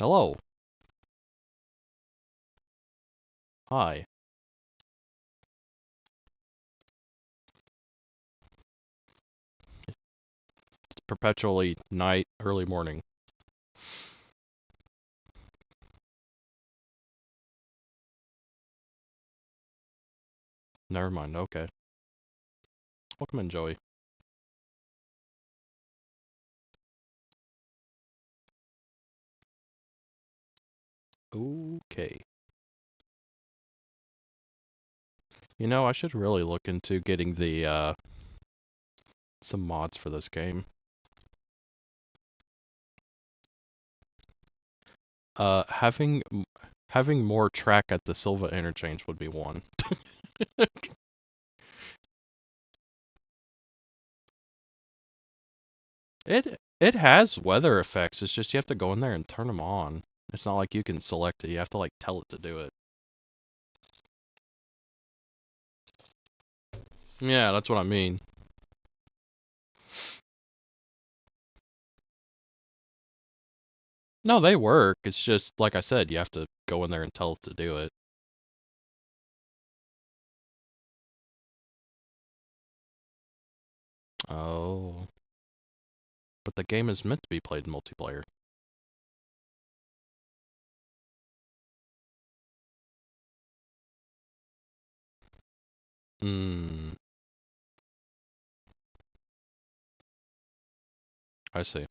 Hello. Hi. It's perpetually night, early morning. Never mind, okay. Welcome in, Joey. Okay. You know, I should really look into getting the, some mods for this game. Having more track at the Silva interchange would be one. It has weather effects, it's just you have to go in there and turn them on. It's not like you can select it, you have to, like, tell it to do it. Yeah, that's what I mean. No, they work, it's just, like I said, you have to go in there and tell it to do it. Oh. But the game is meant to be played in multiplayer. Hmm. I see.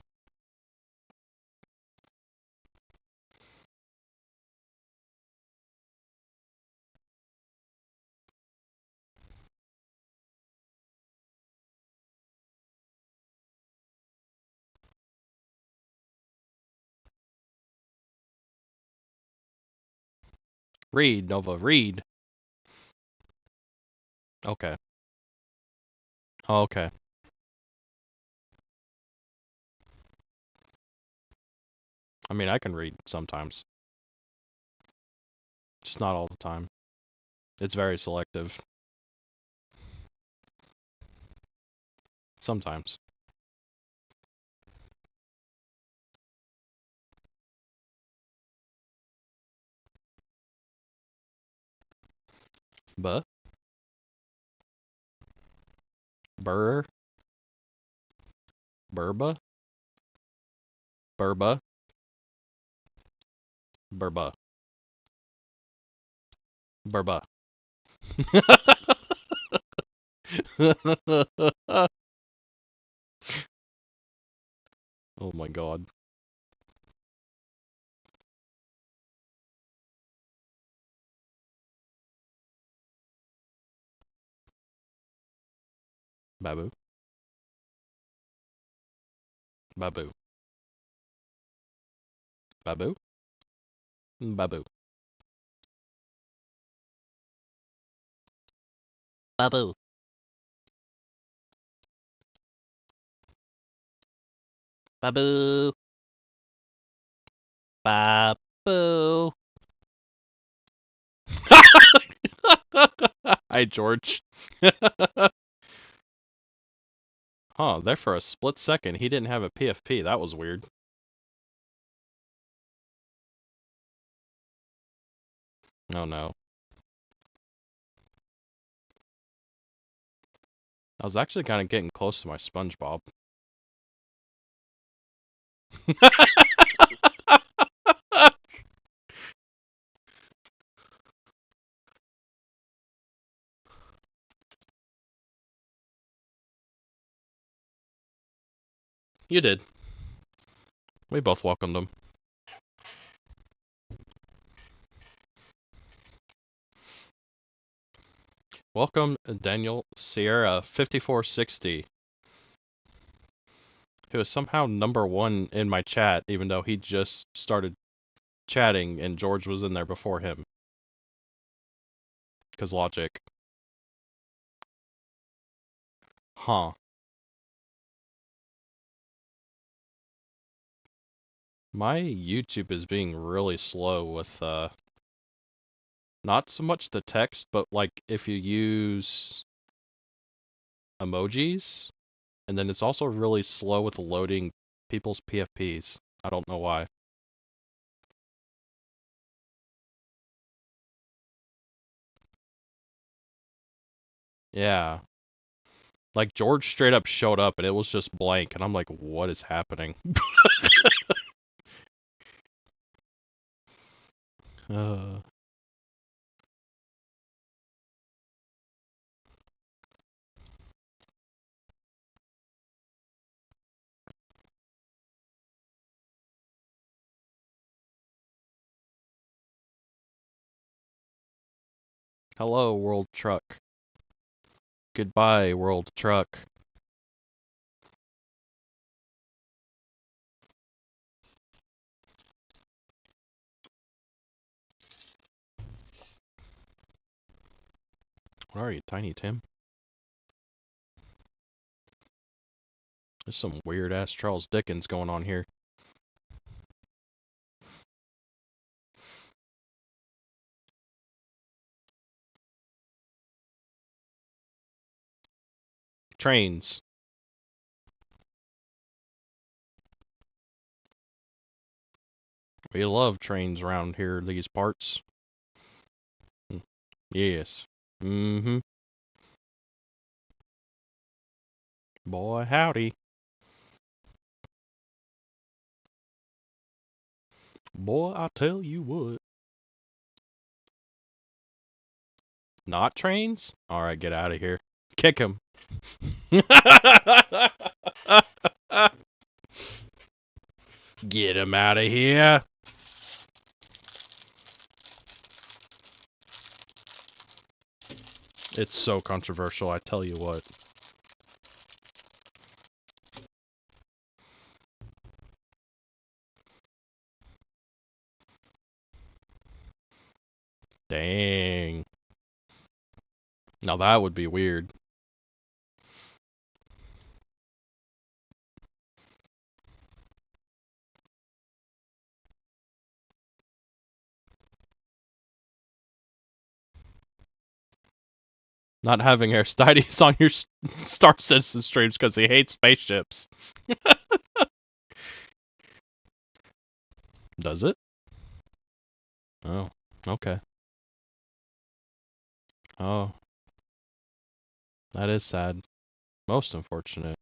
Read, Nova, read. Okay. Okay. I mean, I can read sometimes. Just not all the time. It's very selective. Sometimes. Buh? Burr? Burba? Burba? Burba. Burba. Oh my god. Babu. Babu. Babu? Babu. Babu. Babu. Babu. Hi, George. Huh, there for a split second, he didn't have a PFP. That was weird. Oh no. I was actually kind of getting close to my SpongeBob. You did. We both welcomed him. Welcome, Daniel Sierra 5460, who is somehow #1 in my chat, even though he just started chatting and George was in there before him. Because logic. Huh. My YouTube is being really slow with, not so much the text, but like if you use emojis, and then it's also really slow with loading people's PFPs. I don't know why. Yeah. Like, George straight up showed up and it was just blank, and I'm like, what is happening? uh, hello, World Truck. Goodbye, World Truck. What are you, Tiny Tim? There's some weird ass Charles Dickens going on here. Trains. We love trains around here, these parts. Yes. Mm-hmm. Boy, howdy. Boy, I tell you what. Not trains? Alright, get out of here. Kick him. Get him out of here. It's so controversial, I tell you what. Dang. Now that would be weird. Not having Aristides on your Star Citizen streams because he hates spaceships. Does it? Oh, okay. Oh, that is sad. Most unfortunate.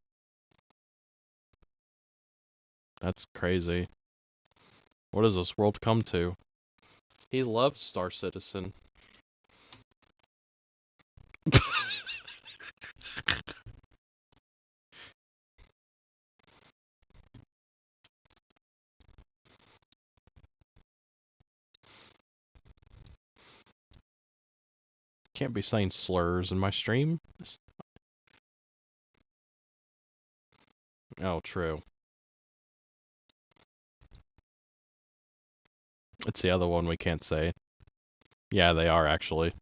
That's crazy. What does this world come to? He loves Star Citizen. Can't be saying slurs in my stream. Oh, true. It's the other one we can't say. Yeah, they are actually.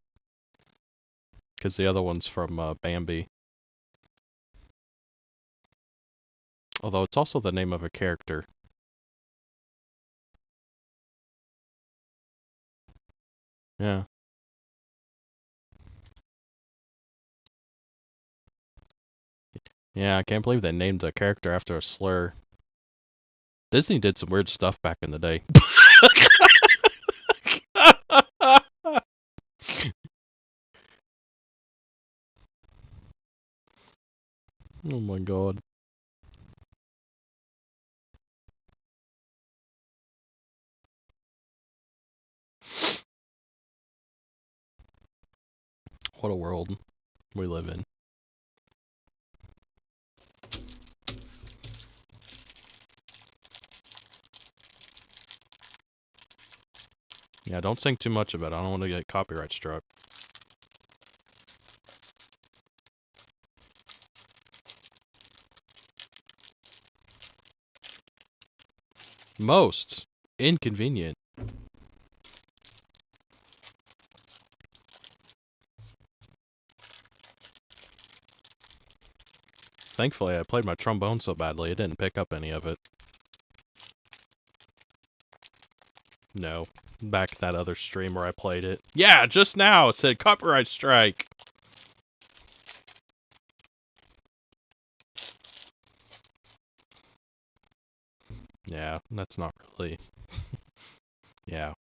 Because the other one's from Bambi. Although it's also the name of a character. Yeah. Yeah, I can't believe they named a character after a slur. Disney did some weird stuff back in the day. Oh my god. What a world we live in. Yeah, don't sing too much of it. I don't want to get copyright struck. Most inconvenient. Thankfully, I played my trombone so badly, it didn't pick up any of it. No. Back that other stream where I played it. Yeah, just now it said copyright strike. Yeah, that's not really... Yeah.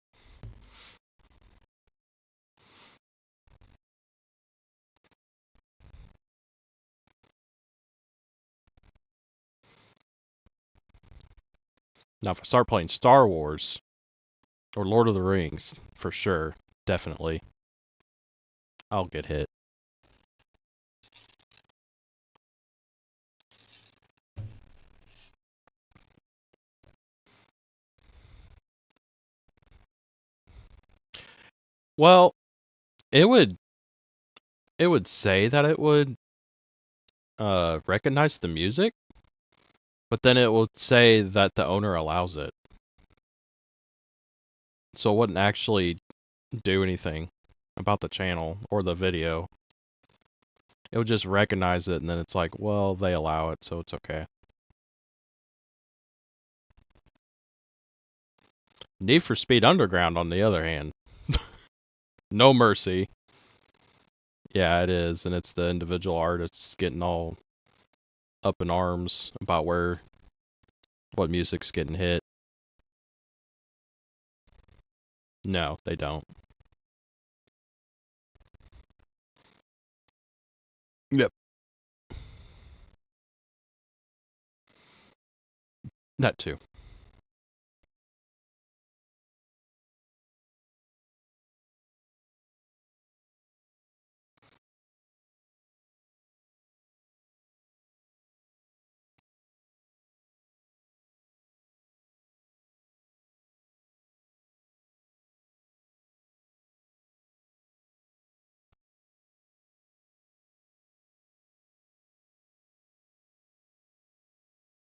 Now, if I start playing Star Wars or Lord of the Rings, for sure, definitely, I'll get hit. Well, it would say that it would recognize the music, but then it will say that the owner allows it. So it wouldn't actually do anything about the channel or the video. It would just recognize it, and then it's like, well, they allow it, so it's okay. Need for Speed Underground, on the other hand, no mercy. Yeah, it is, and it's the individual artists getting all up in arms about what music's getting hit. No, they don't. Yep. That too.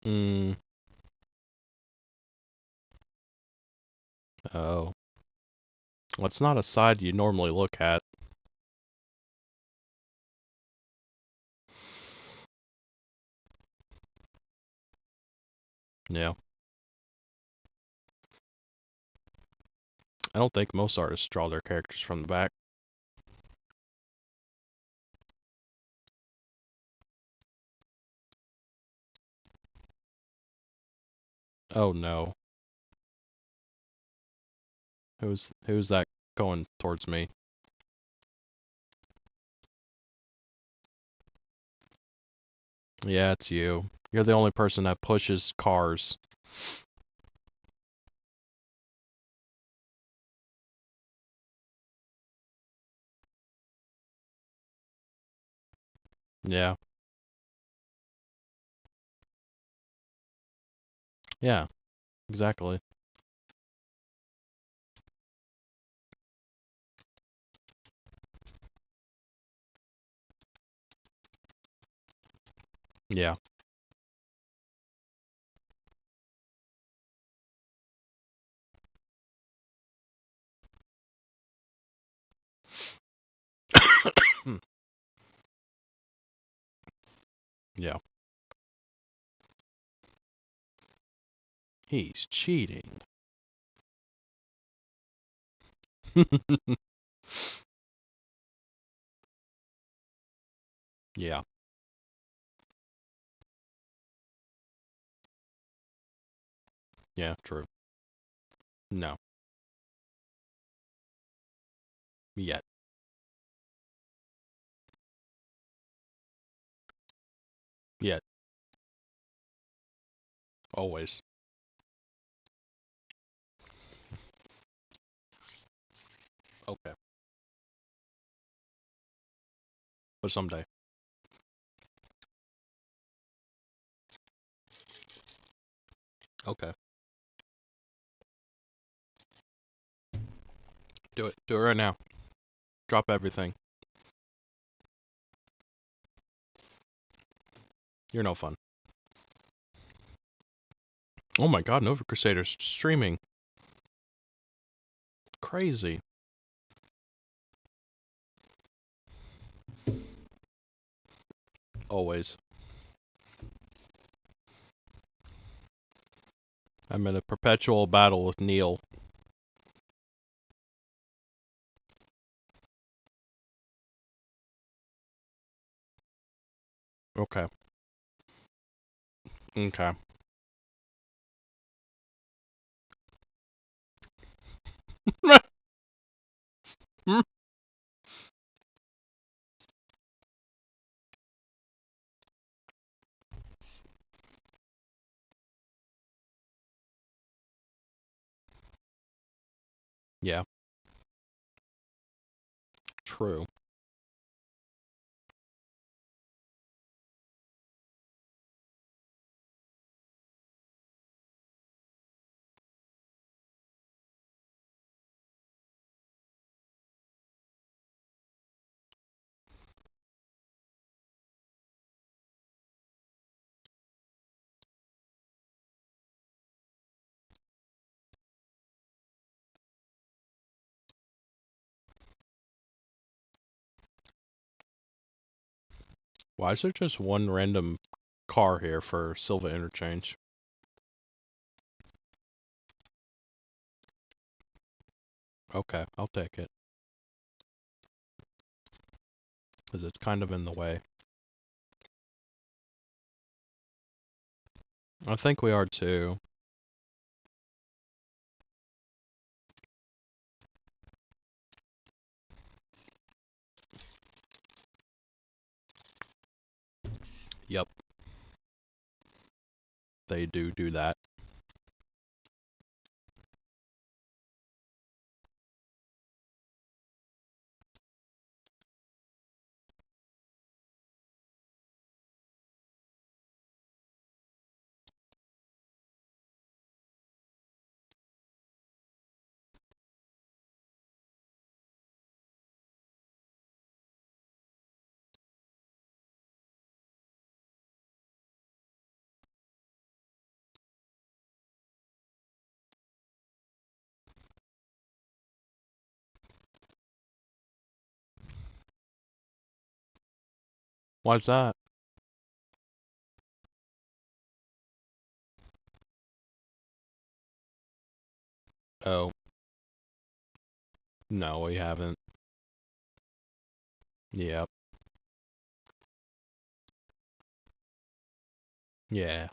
Mm. Oh. Well, it's not a side you normally look at. Yeah. I don't think most artists draw their characters from the back. Oh no. Who's that going towards me? Yeah, it's you. You're the only person that pushes cars. Yeah. Yeah, exactly. Yeah. Yeah. He's cheating. Yeah. Yeah, true. No. Yet. Yet. Always. Okay. But someday. Okay. Do it. Do it right now. Drop everything. You're no fun. Oh my god, NovaCrusader's streaming. Crazy. Always. I'm in a perpetual battle with Neil. Okay. Okay. Yeah. True. Why is there just one random car here for Silva interchange? Okay, I'll take it. Because it's kind of in the way. I think we are too. Yep. They do that. Why's that? Oh, no, we haven't. Yep. Yeah.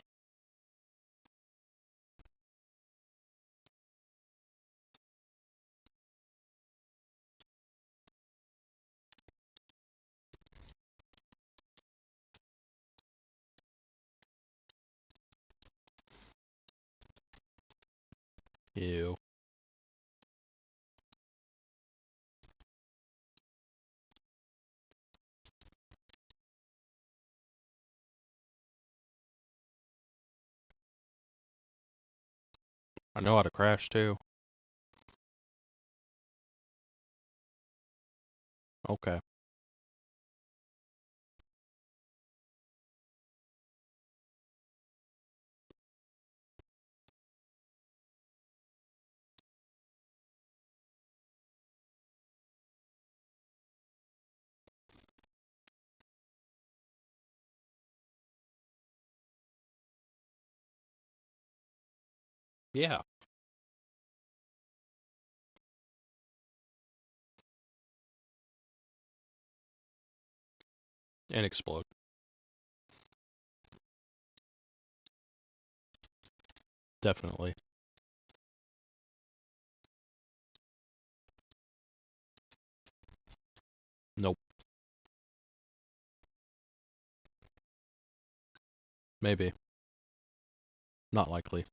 Ew. I know how to crash too. Okay. Yeah. And explode. Definitely. Nope. Maybe. Not likely.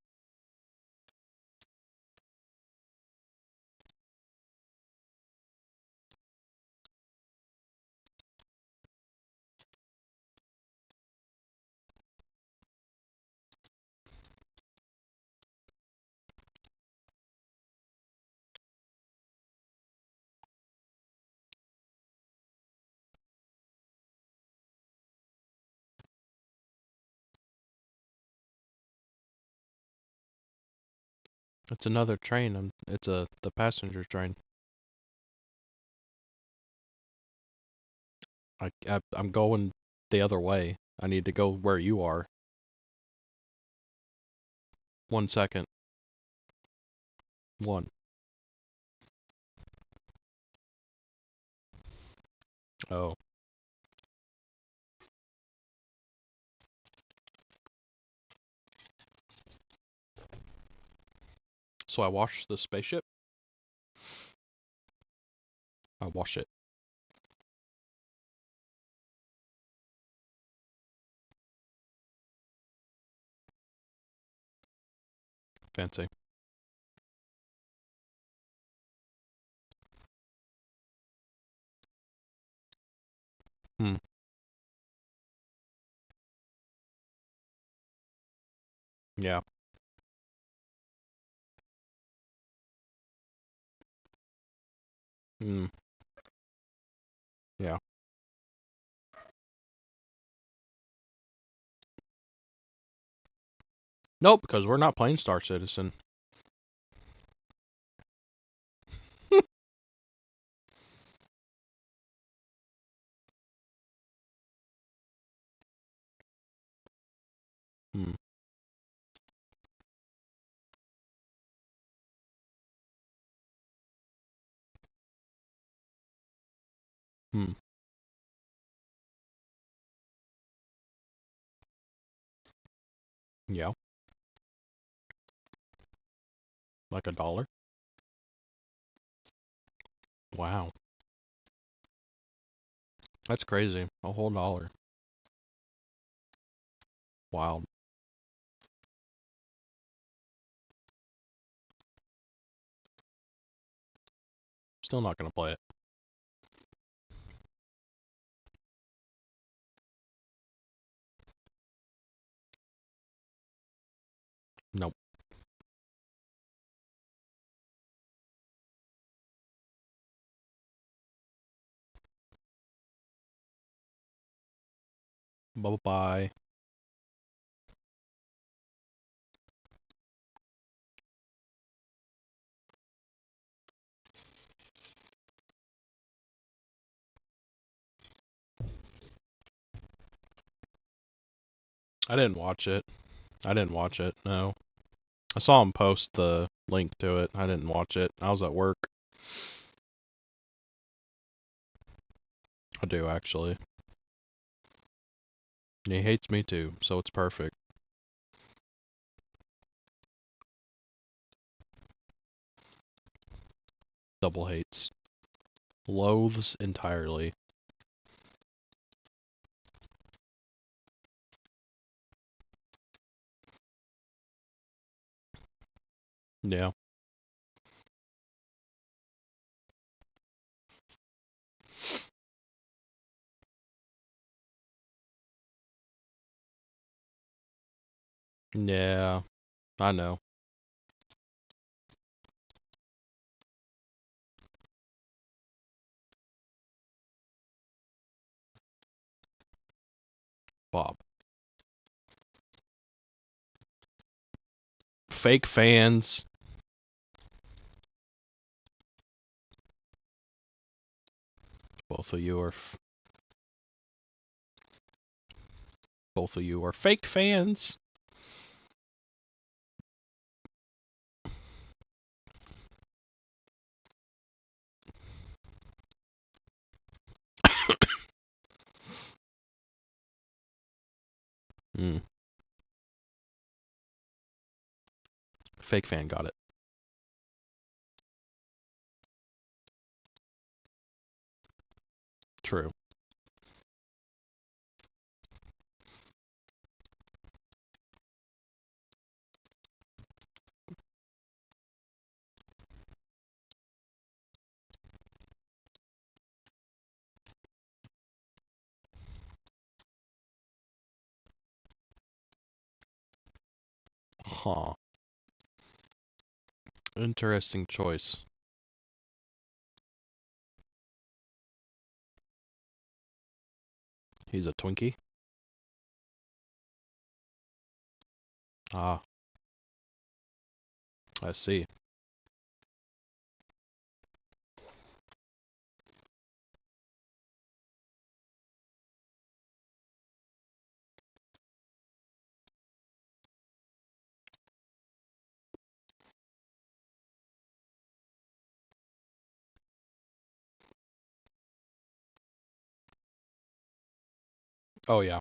It's another train. It's the passenger train. I'm going the other way. I need to go where you are. 1 second. One. Oh. So I wash the spaceship? I wash it. Fancy. Hmm. Yeah. Hmm. Yeah. Nope, because we're not playing Star Citizen. Hmm. Hmm. Yeah. Like $1. Wow. That's crazy. A whole dollar. Wild. Still not gonna play it. Nope. Bye bye. I didn't watch it. I didn't watch it. No. I saw him post the link to it. I didn't watch it. I was at work. I do actually. He hates me too, so it's perfect. Double hates. Loathes entirely. Yeah. Yeah. I know. Bob. Fake fans. Both of you are fake fans. Mm. Fake fan got it. True. Huh. Interesting choice. He's a Twinkie. Ah, I see. Oh yeah.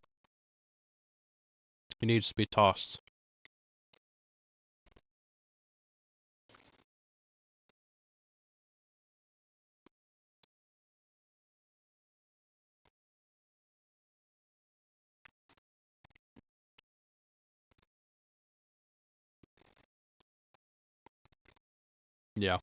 He needs to be tossed. Yeah.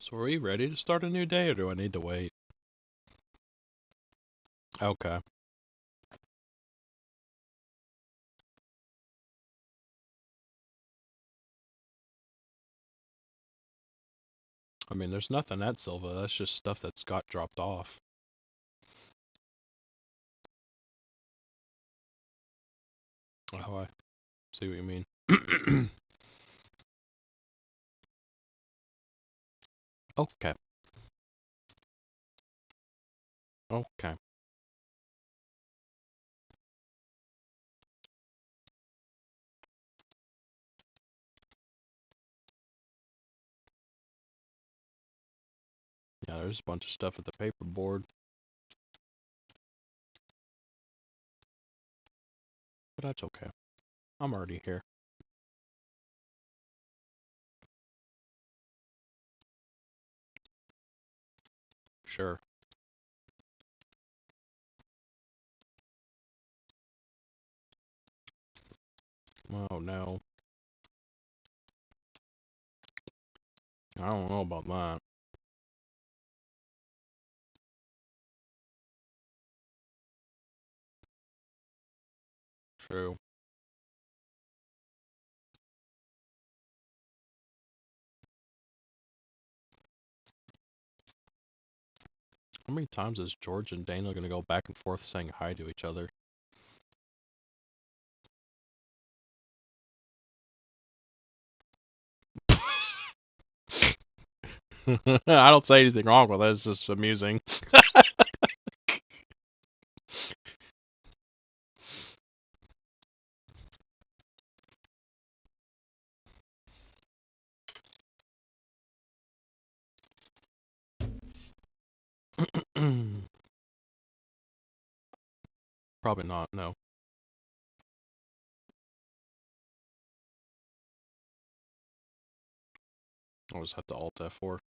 So are we ready to start a new day, or do I need to wait? Okay. I mean, there's nothing at Silva. That's just stuff that's got dropped off. Oh, I see what you mean. Okay. Okay. Yeah, there's a bunch of stuff at the paperboard. But that's okay. I'm already here. Sure. Oh, no. I don't know about that. True. How many times is George and Daniel going to go back and forth saying hi to each other? I don't say anything wrong with it. It's just amusing. Probably not, no. I'll just have to Alt F4.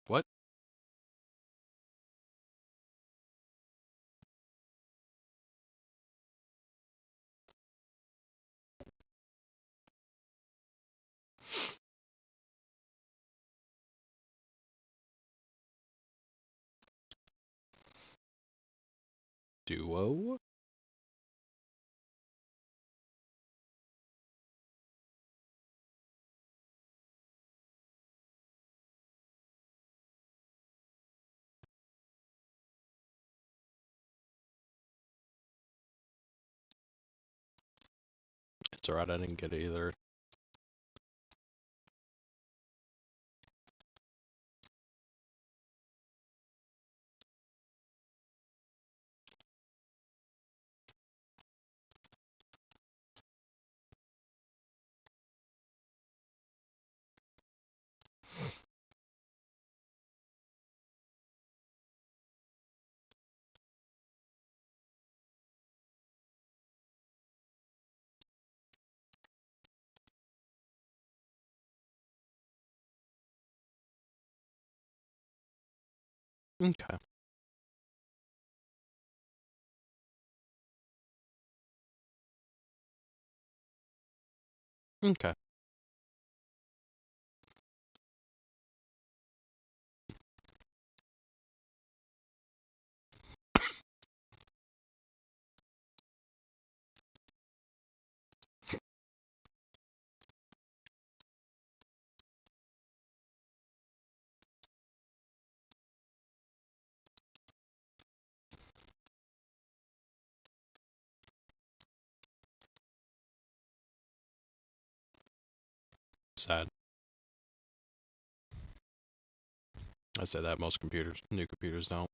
What? Duo? It's alright, I didn't get it either. Okay. Okay. Sad. I say that most computers, new computers don't.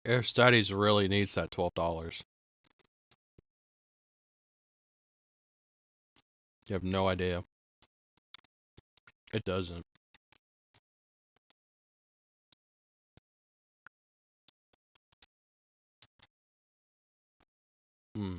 Air Studies really needs that $12. You have no idea. It doesn't. Hmm.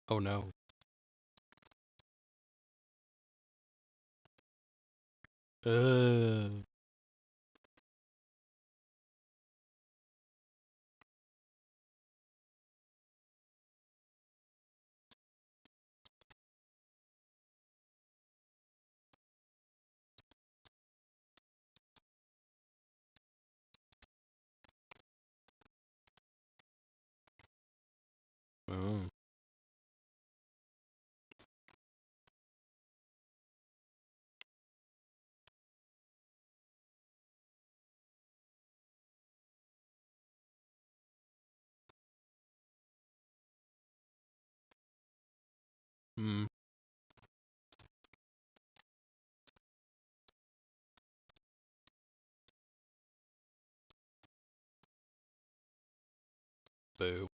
Oh no. Uh. Oh. Hmm. Boo.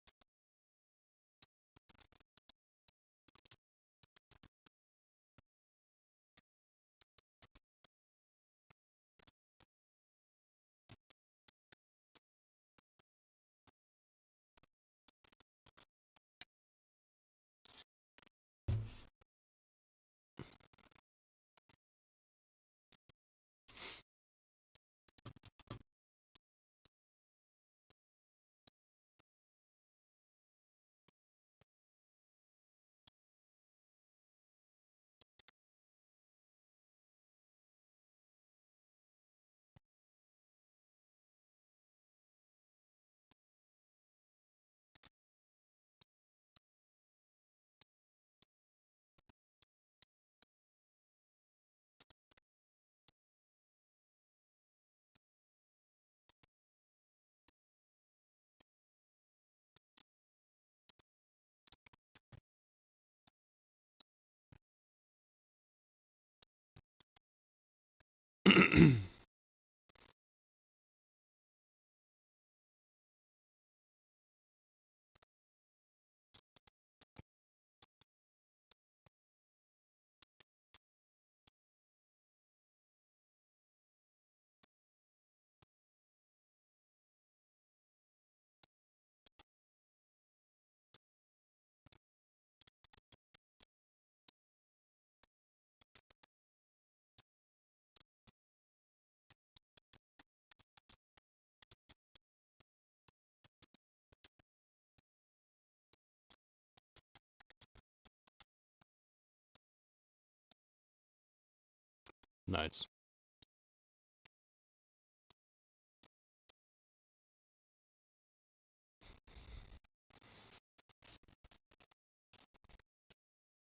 Nice.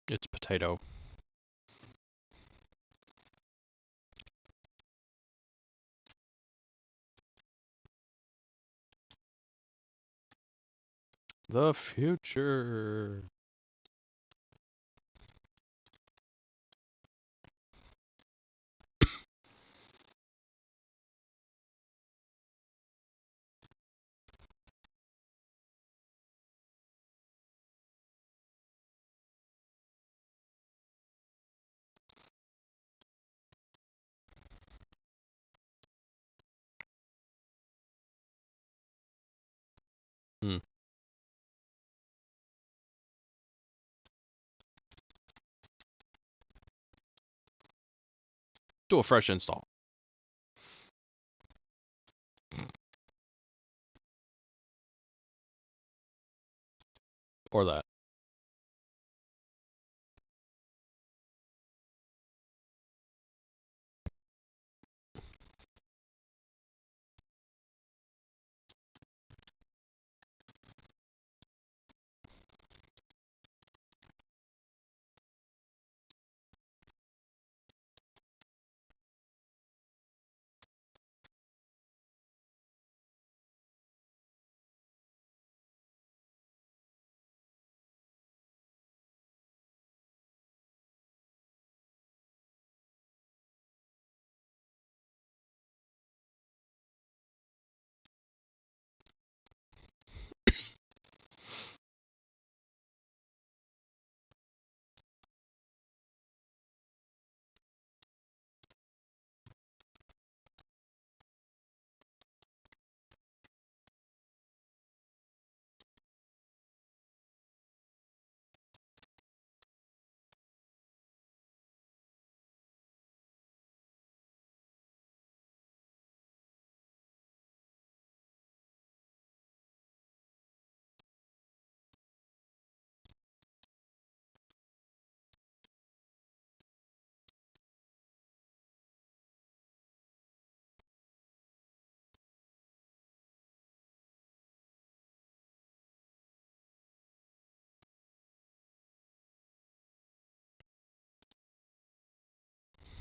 It's potato. The future. Hmm. Do a fresh install. Or that.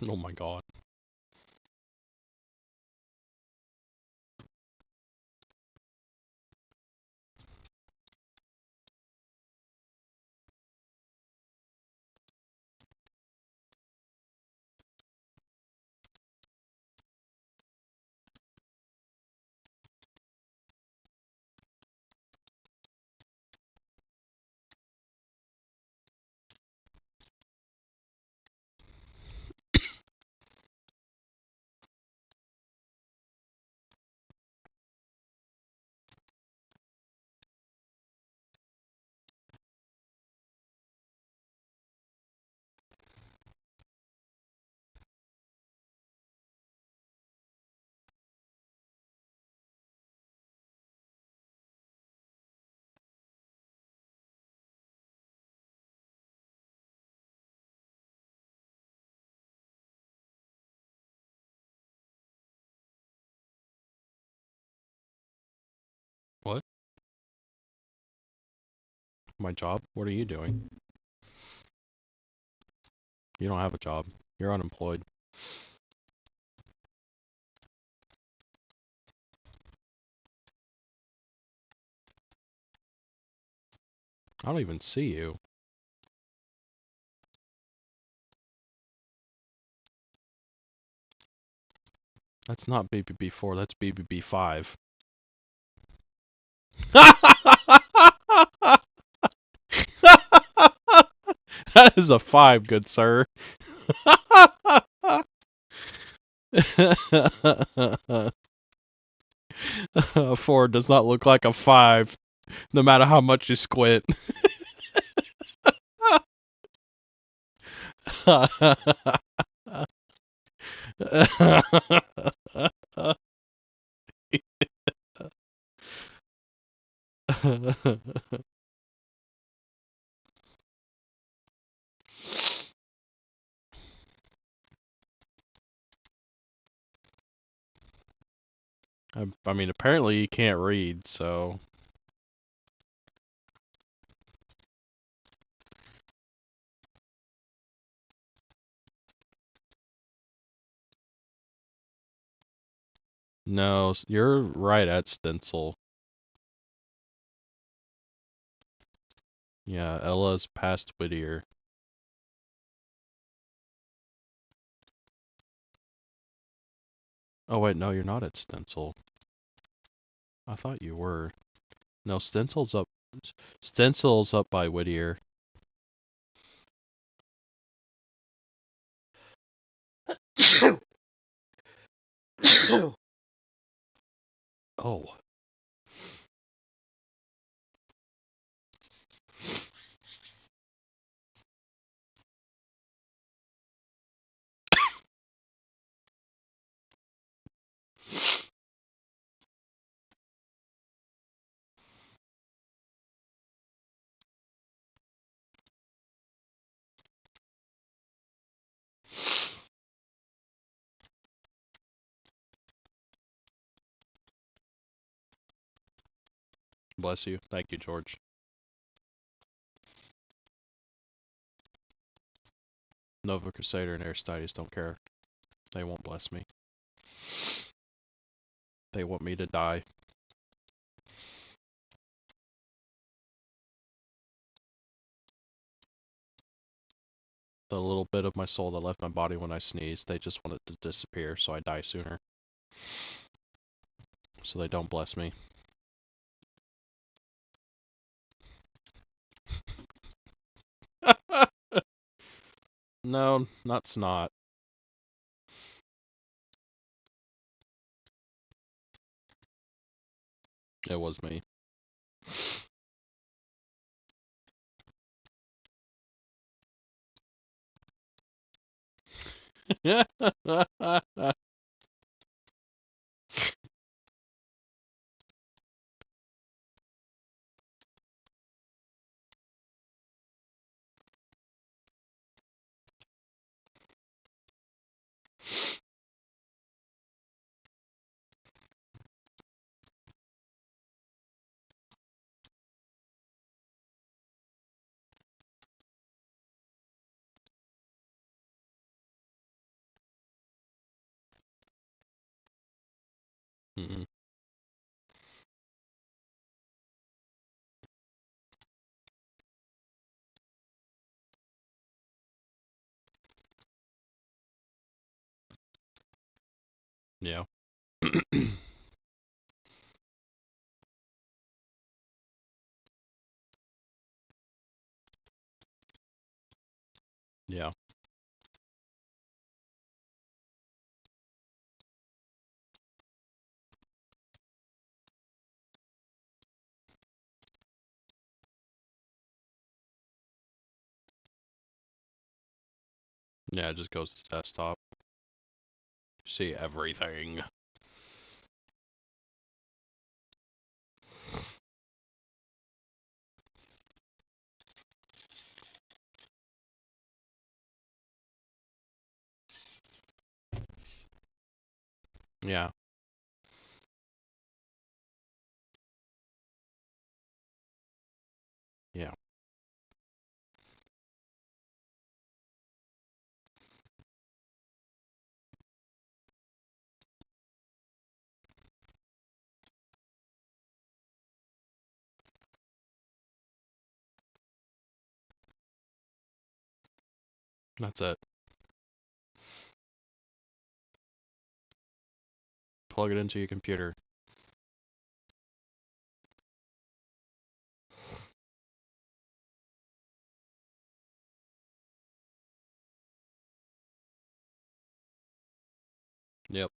Oh my god. What? My job? What are you doing? You don't have a job. You're unemployed. I don't even see you. That's not BBB4, that's BBB5. That is a 5, good sir. 4 does not look like a 5, no matter how much you squint. I mean, apparently you can't read, so... No, you're right at Stencil. Yeah, Ella's past Whittier. Oh wait, no, you're not at Stencil. I thought you were. No, Stencil's up. Stencil's up by Whittier. Oh. Bless you. Thank you, George. NovaCrusader and Aristides don't care. They won't bless me. They want me to die. The little bit of my soul that left my body when I sneezed, they just want it to disappear so I die sooner. So they don't bless me. No, not snot. It was me. Mm-mm. Yeah. Yeah. Yeah, it just goes to desktop. You see everything. Yeah. Yeah. That's it. Plug it into your computer. Yep.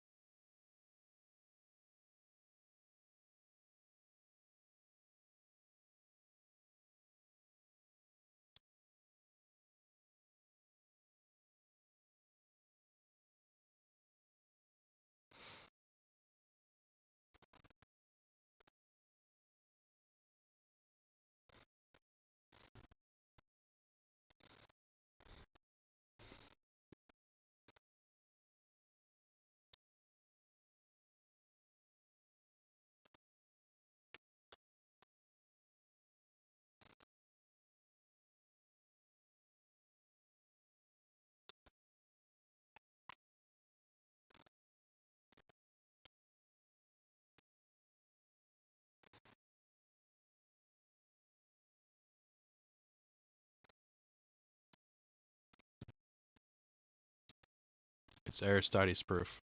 It's Aristides proof.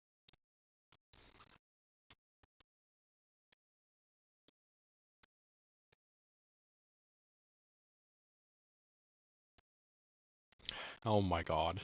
Oh my god.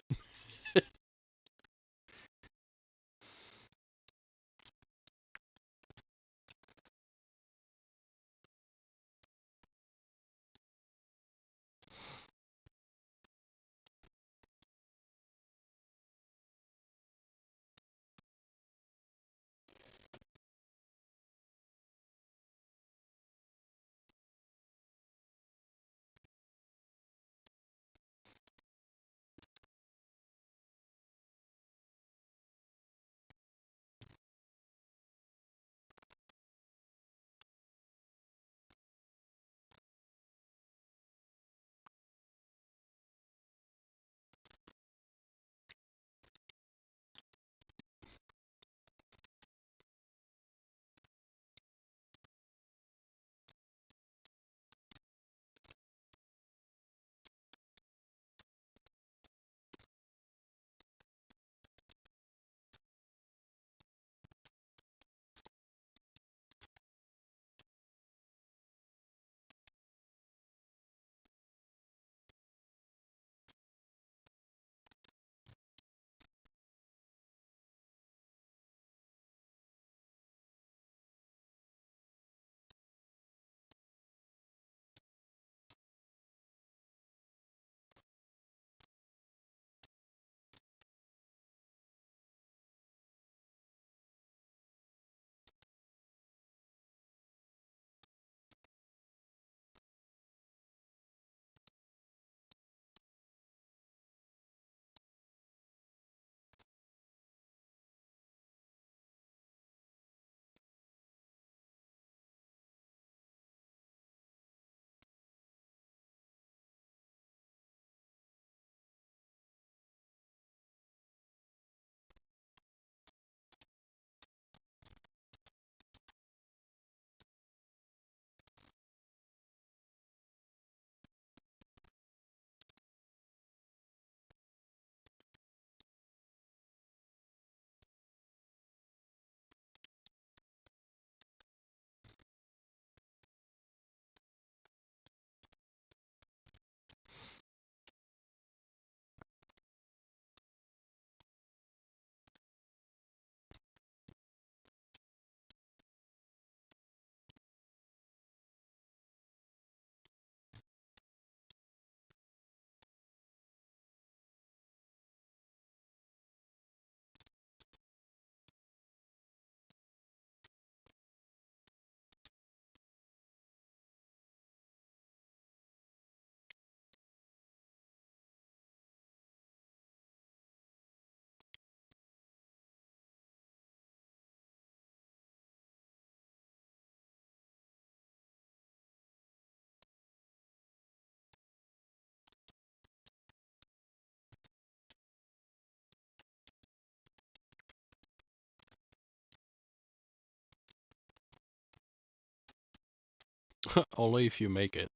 Only if you make it.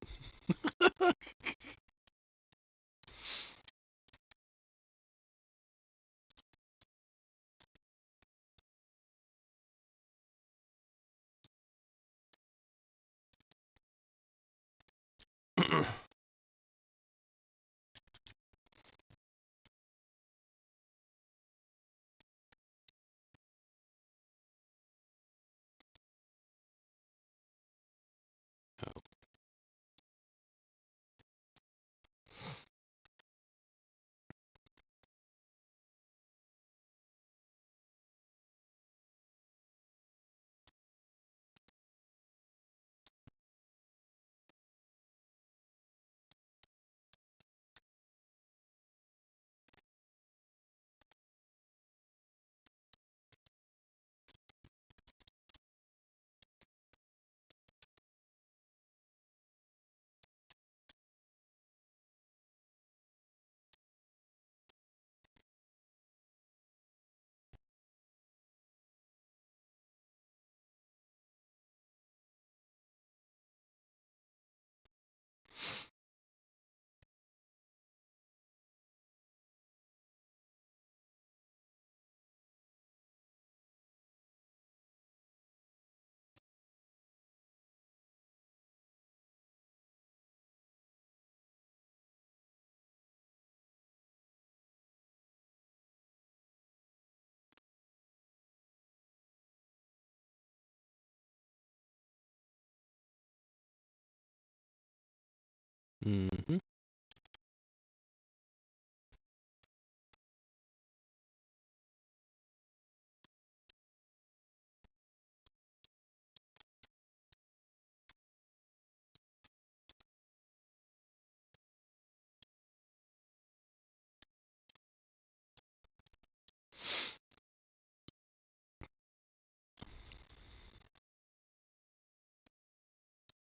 Mm-hmm.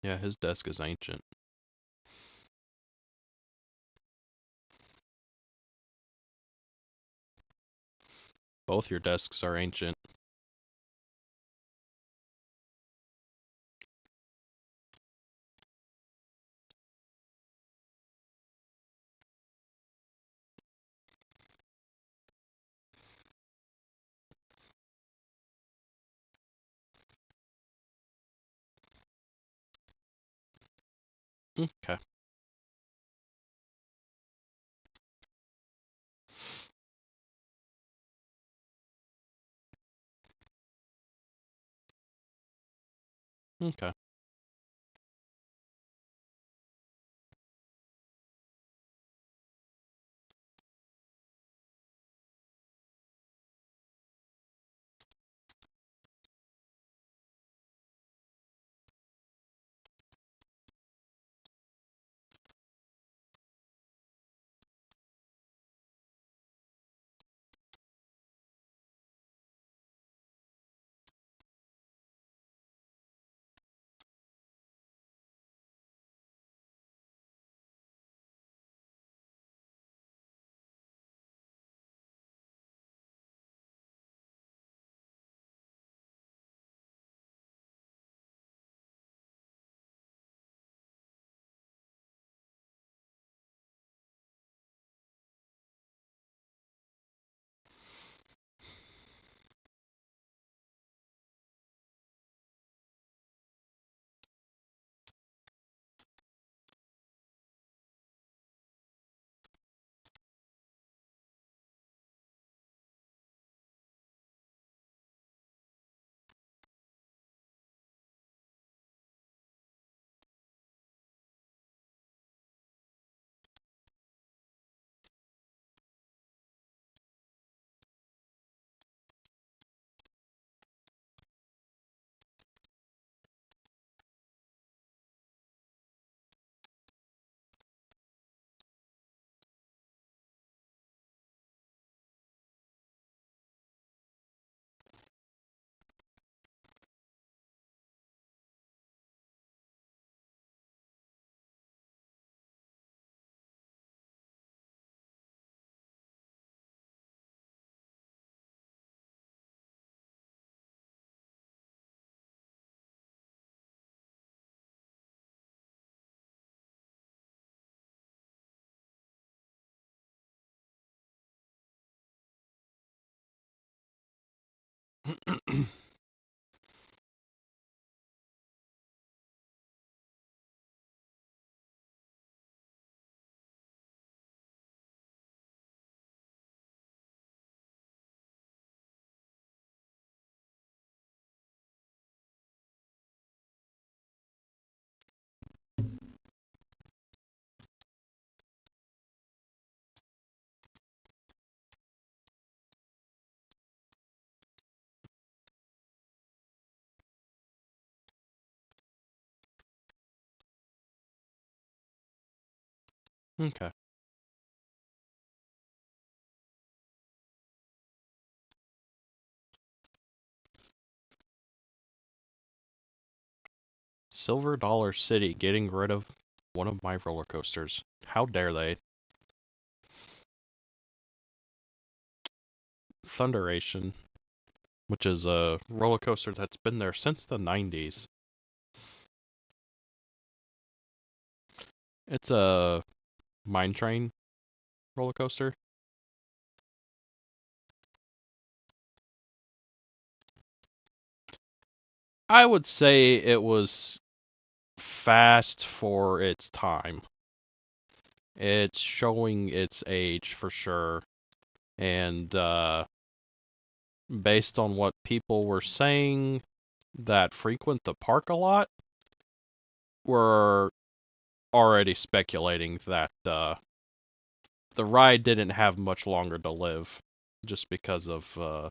Yeah, his desk is ancient. Both your desks are ancient. Okay. Okay. Okay. Silver Dollar City getting rid of one of my roller coasters. How dare they? Thunderation, which is a roller coaster that's been there since the 90s. It's a mine train roller coaster. I would say it was fast for its time. It's showing its age for sure. And based on what people were saying that frequent the park a lot, were already speculating that the ride didn't have much longer to live just because of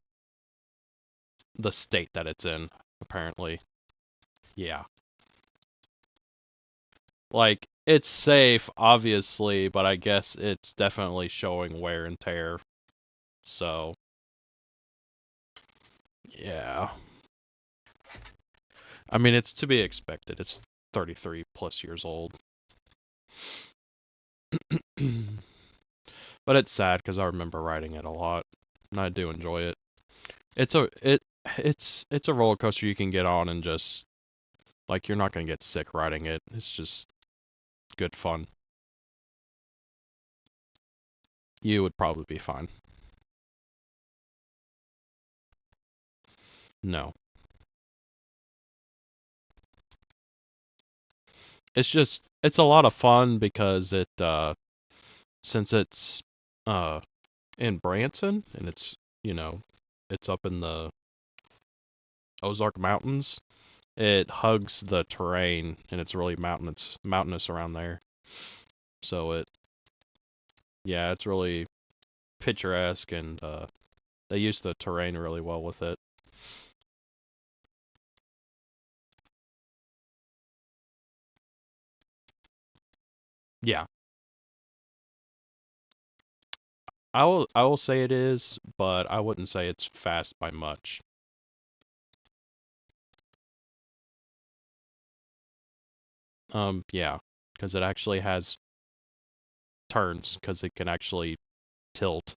the state that it's in, apparently. Yeah. Like, it's safe, obviously, but I guess it's definitely showing wear and tear. So, yeah. I mean, it's to be expected. It's 33 plus years old. But it's sad because I remember riding it a lot, and I do enjoy it. It's a roller coaster you can get on and just like you're not gonna get sick riding it. It's just good fun. You would probably be fine. No, it's a lot of fun because it since it's uh in Branson and it's you know it's up in the Ozark Mountains. It hugs the terrain and it's really mountainous around there. So yeah, it's really picturesque and they use the terrain really well with it. Yeah, I will say it is, but I wouldn't say it's fast by much. Yeah, because it actually has turns because it can actually tilt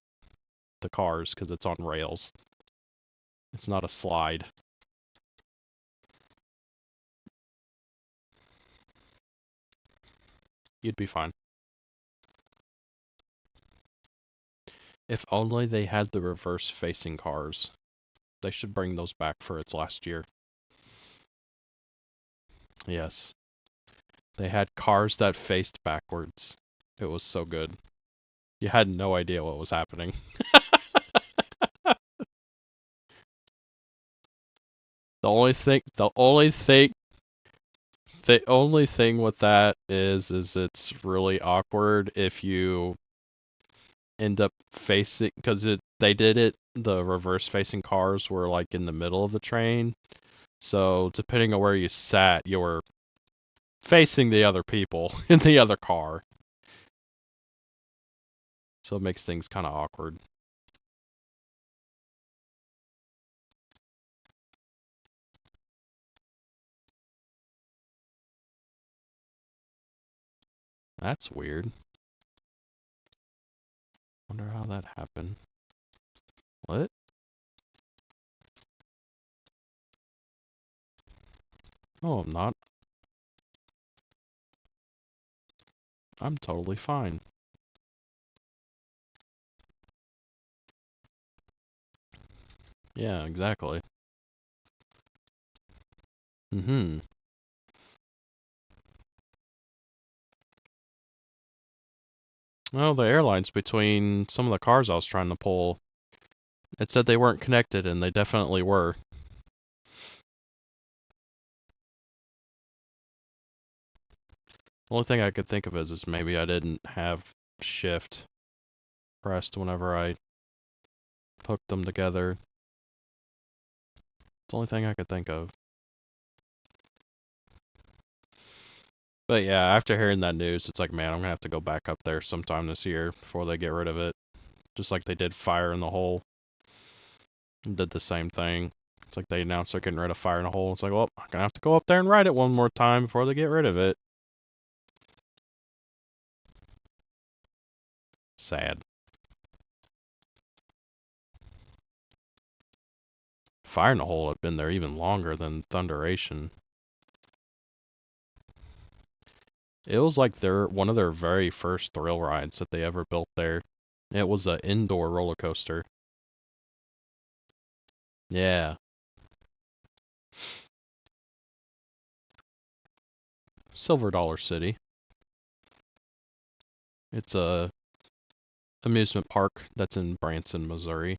the cars because it's on rails. It's not a slide. You'd be fine. If only they had the reverse facing cars. They should bring those back for its last year. Yes. They had cars that faced backwards. It was so good. You had no idea what was happening. The only thing with that is it's really awkward if you end up facing because they did it. The reverse facing cars were like in the middle of the train, so depending on where you sat, you were facing the other people in the other car. So it makes things kind of awkward. That's weird. Wonder how that happened. What? Oh, I'm not. I'm totally fine. Yeah, exactly. Mm-hmm. Well, the airlines between some of the cars I was trying to pull, it said they weren't connected, and they definitely were. The only thing I could think of is maybe I didn't have shift pressed whenever I hooked them together. It's the only thing I could think of. But yeah, after hearing that news, it's like, man, I'm gonna have to go back up there sometime this year before they get rid of it. Just like they did Fire in the Hole. Did the same thing. It's like they announced they're getting rid of Fire in the Hole. It's like, well, I'm gonna have to go up there and ride it one more time before they get rid of it. Sad. Fire in the Hole had been there even longer than Thunderation. It was like one of their very first thrill rides that they ever built there. It was an indoor roller coaster. Yeah. Silver Dollar City. It's a amusement park that's in Branson, Missouri.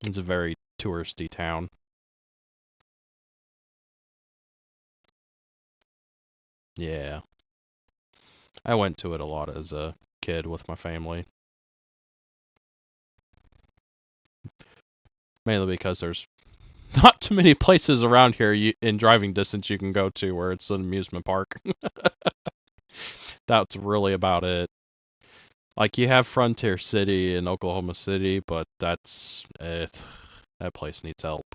It's a very touristy town. Yeah. I went to it a lot as a kid with my family. Mainly because there's not too many places around here in driving distance you can go to where it's an amusement park. That's really about it. Like, you have Frontier City in Oklahoma City, but that's it. That place needs help.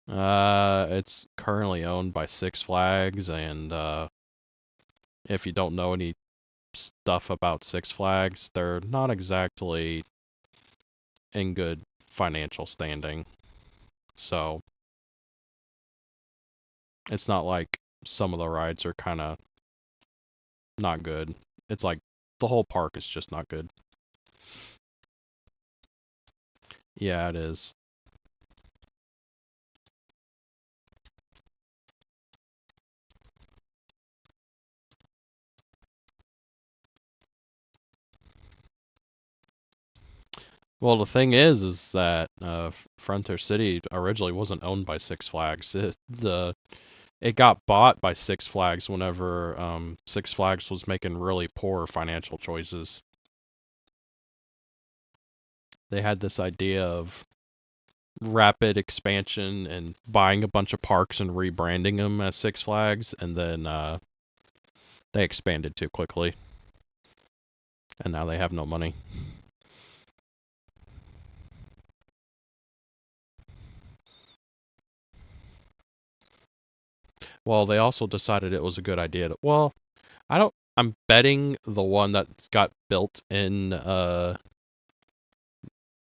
It's currently owned by Six Flags, and if you don't know any stuff about Six Flags, they're not exactly in good financial standing. So it's not like some of the rides are kind of not good. It's like the whole park is just not good. Yeah, it is. Well, the thing is that Frontier City originally wasn't owned by Six Flags. It got bought by Six Flags whenever Six Flags was making really poor financial choices. They had this idea of rapid expansion and buying a bunch of parks and rebranding them as Six Flags, and then they expanded too quickly, and now they have no money. Well, they also decided it was a good idea to, well, I'm betting the one that got built in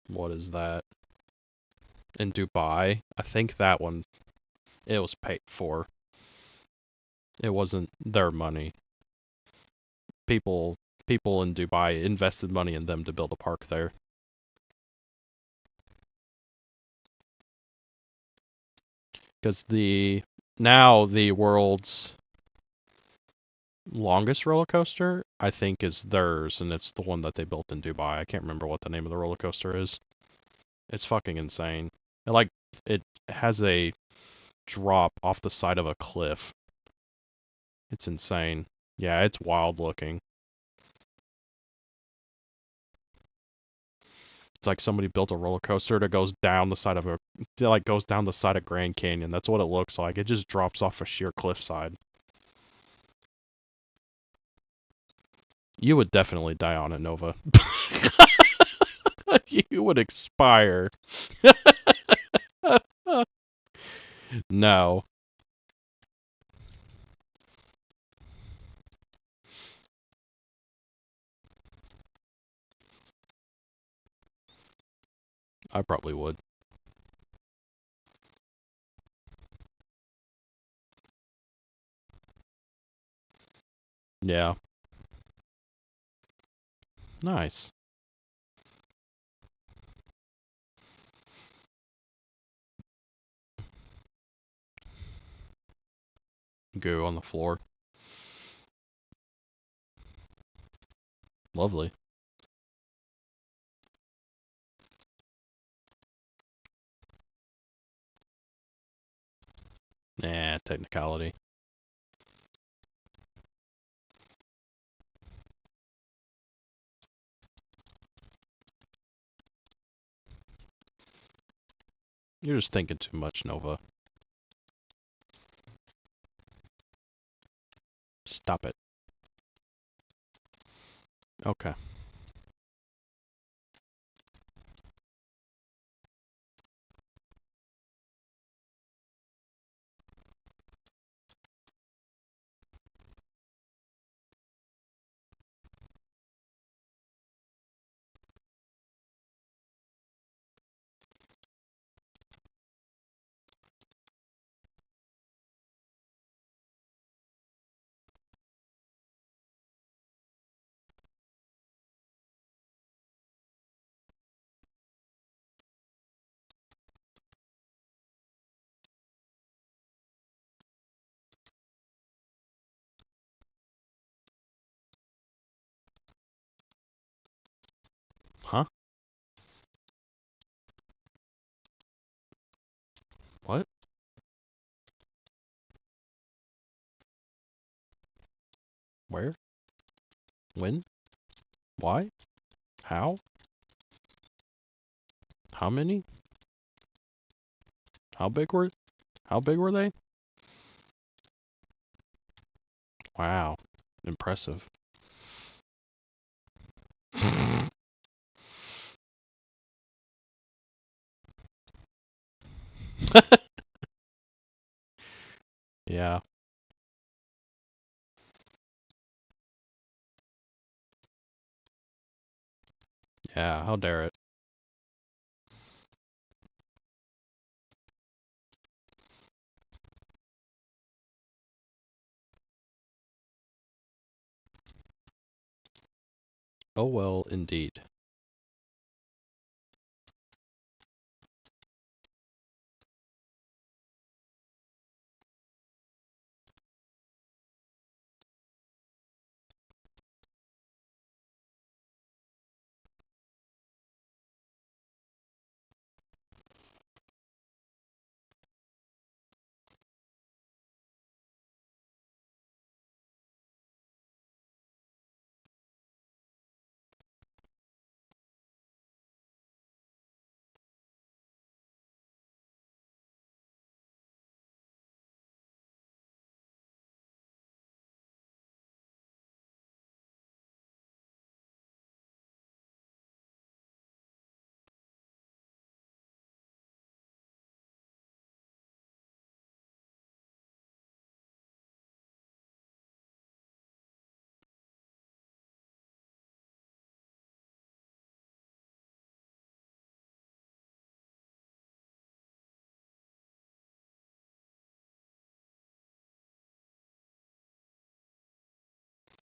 what is that? In Dubai. I think that one, it was paid for. It wasn't their money. People in Dubai invested money in them to build a park there. Because now the world's longest roller coaster, I think, is theirs, and it's the one that they built in Dubai. I can't remember what the name of the roller coaster is. It's fucking insane. It has a drop off the side of a cliff. It's insane. Yeah, it's wild looking. It's like somebody built a roller coaster that goes down the side of goes down the side of Grand Canyon. That's what it looks like. It just drops off a sheer cliffside. You would definitely die on it, Nova. You would expire. No. I probably would. Yeah. Nice. Goo on the floor. Lovely. Nah, technicality. You're just thinking too much, Nova. Stop it. Okay. Huh? What? Where? When? Why? How? How many? How big were they? Wow. Impressive. Yeah. Yeah, how dare it. Oh well, indeed.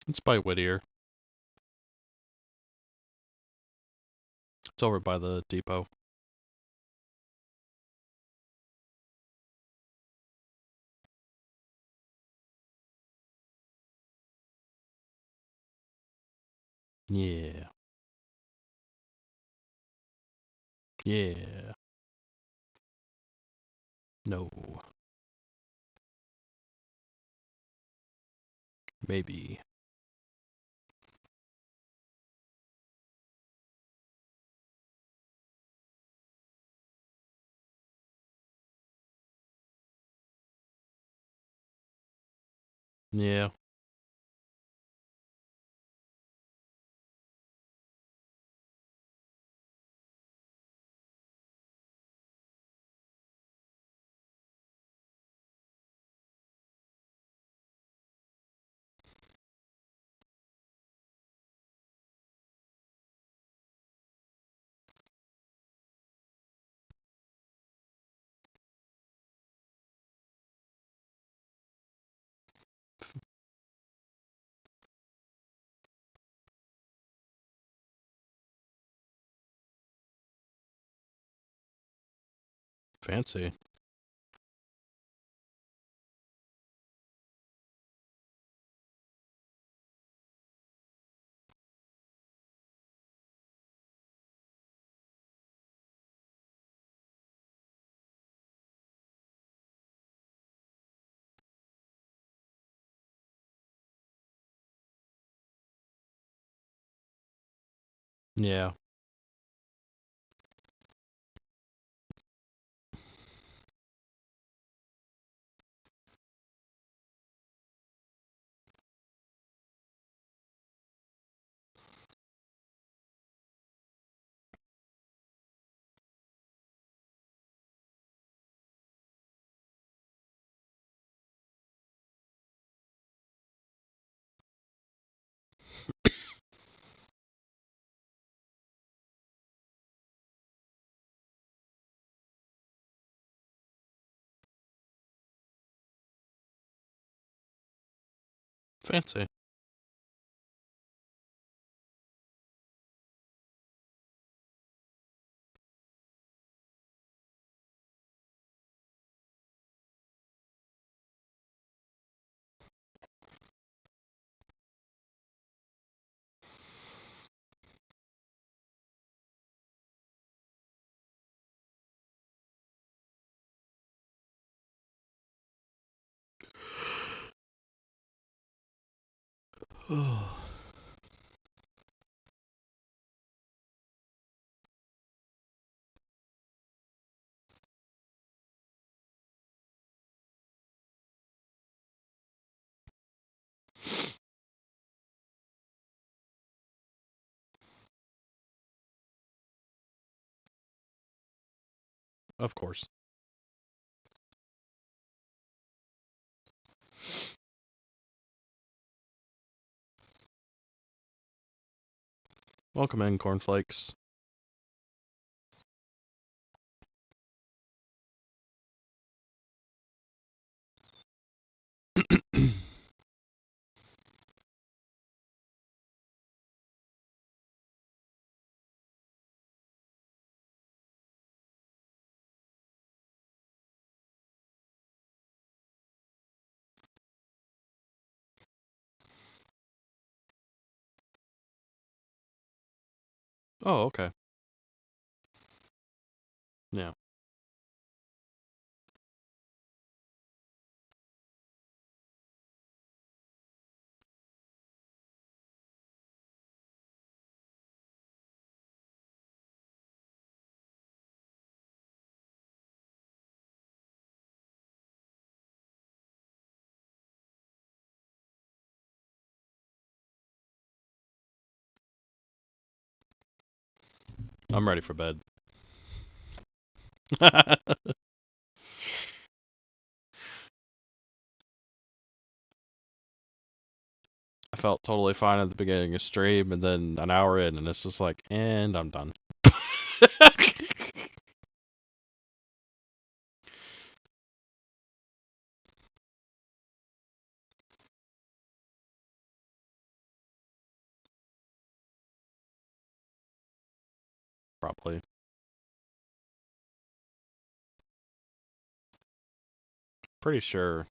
It's by Whittier. It's over by the depot. Yeah. Yeah. No. Maybe. Yeah. Fancy. Yeah. Fancy. Of course. Welcome in, cornflakes. Oh, okay. Yeah. I'm ready for bed. I felt totally fine at the beginning of stream, and then an hour in, and it's just like, and I'm done. Probably. Pretty sure.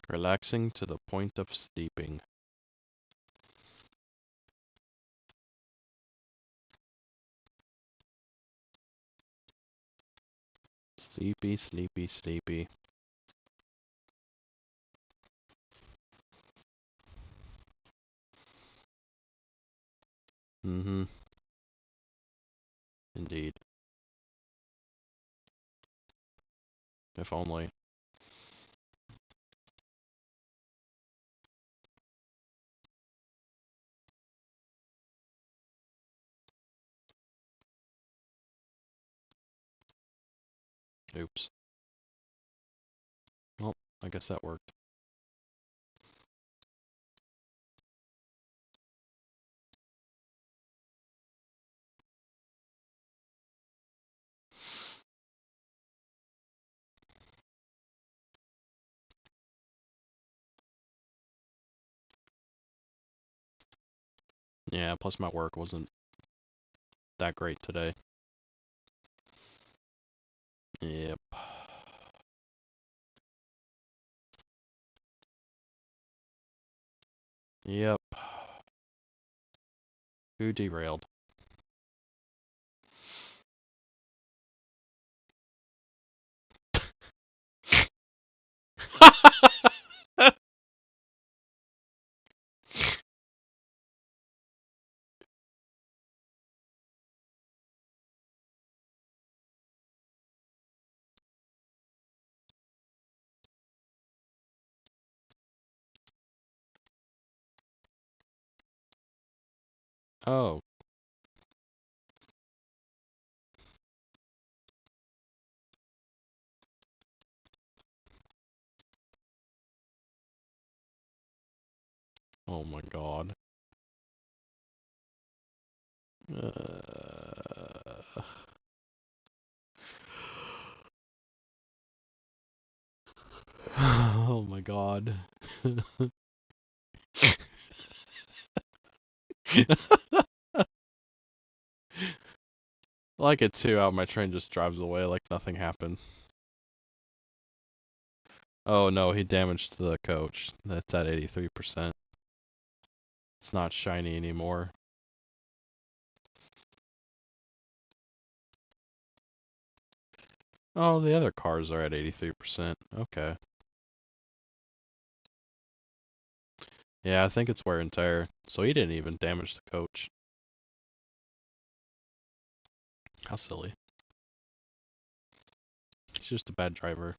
Relaxing to the point of sleeping. Sleepy, sleepy, sleepy. Mm-hmm. Indeed. If only. Oops. Well, I guess that worked. Yeah, plus my work wasn't that great today. Yep. Yep. Who derailed? Oh. Oh my god. Oh my god. I like it too, how my train just drives away like nothing happened. Oh no, he damaged the coach. That's at 83%. It's not shiny anymore. Oh, the other cars are at 83%. Okay. Yeah, I think it's wear and tear. So he didn't even damage the coach. How silly. He's just a bad driver.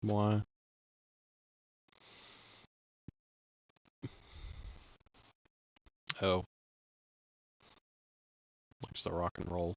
Why? Oh, likes the rock and roll.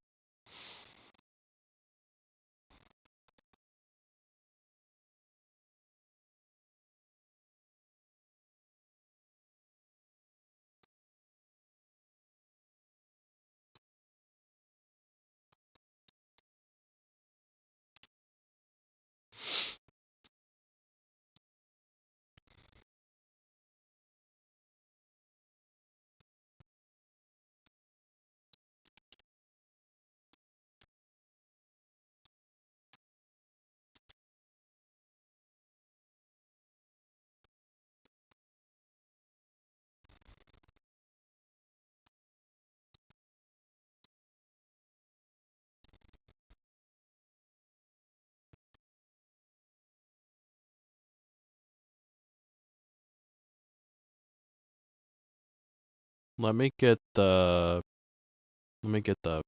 Let me get the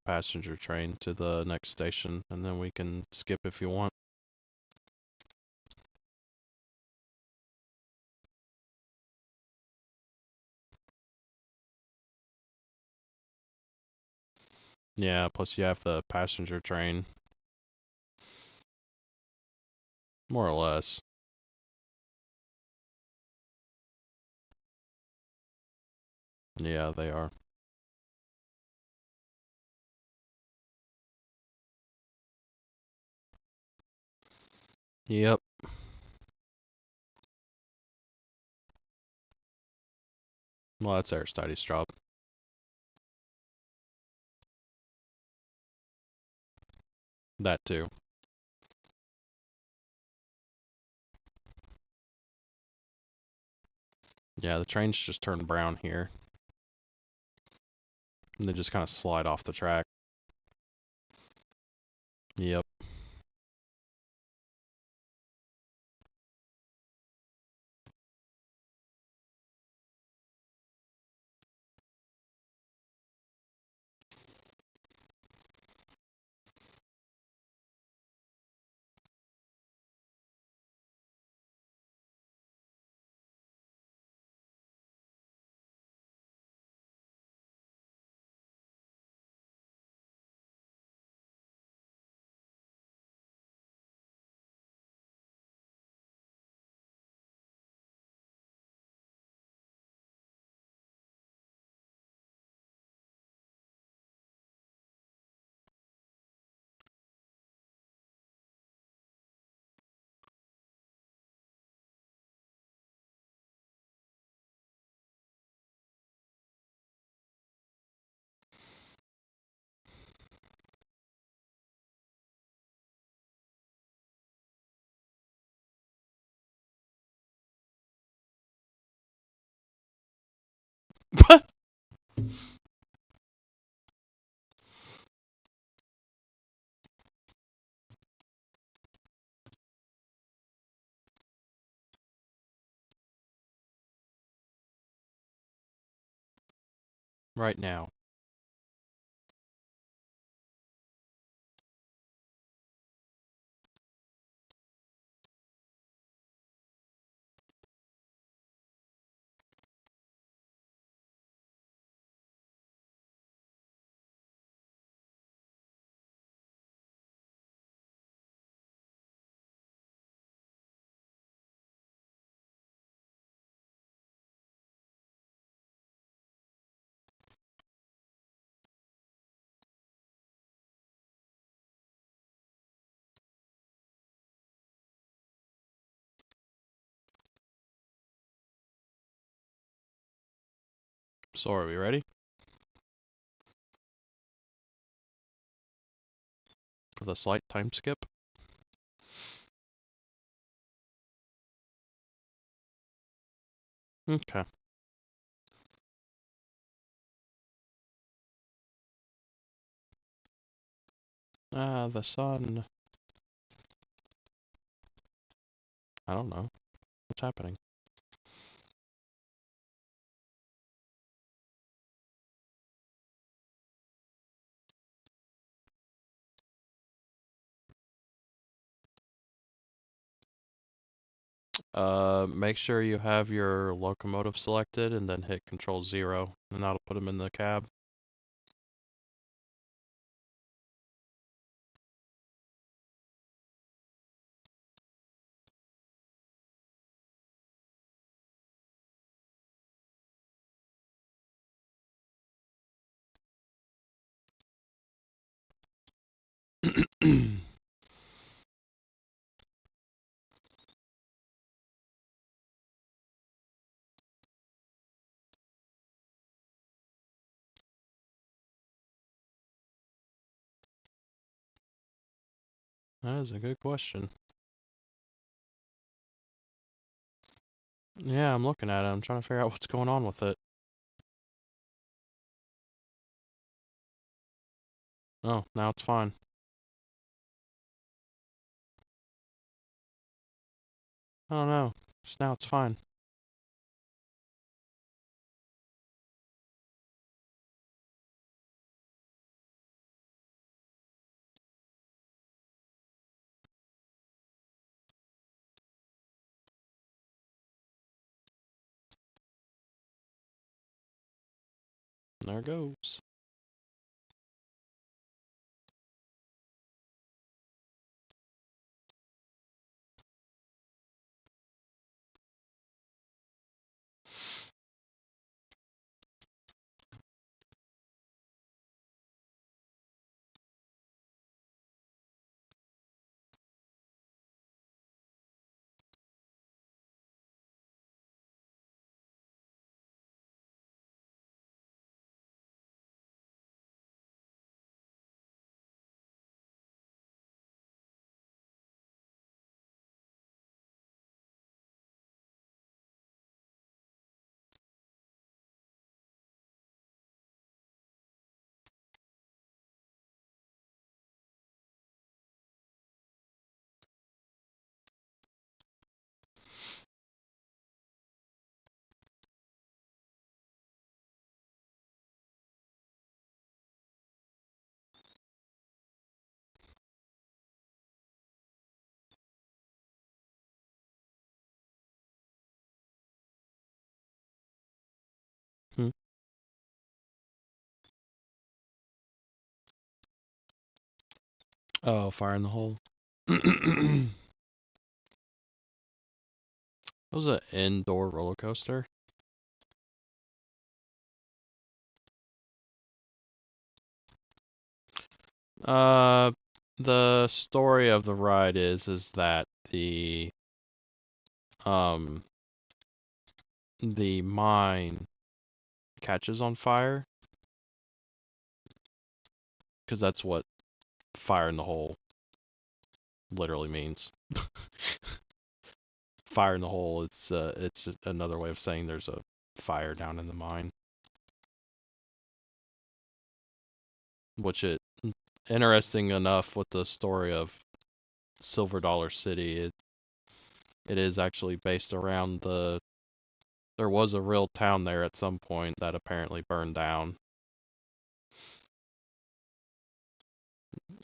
passenger train to the next station, and then we can skip if you want. Yeah, plus you have the passenger train. More or less. Yeah, they are. Yep. Well, that's Aristides' job. That too. Yeah, the trains just turn brown here. And they just kind of slide off the track. Yep. Right now. So are we ready? With a slight time skip? Okay. Ah, the sun. I don't know. What's happening? Make sure you have your locomotive selected and then hit Control 0, and that'll put them in the cab. That is a good question. Yeah, I'm looking at it. I'm trying to figure out what's going on with it. Oh, now it's fine. I don't know. Just now it's fine. There it goes. Hmm. Oh, fire in the hole. It was an indoor roller coaster. Uh, the story of the ride is that um the mine catches on fire, because that's what fire in the hole literally means. Fire in the hole, it's another way of saying there's a fire down in the mine. which interesting enough with the story of Silver Dollar City, it is actually based around there was a real town there at some point that apparently burned down.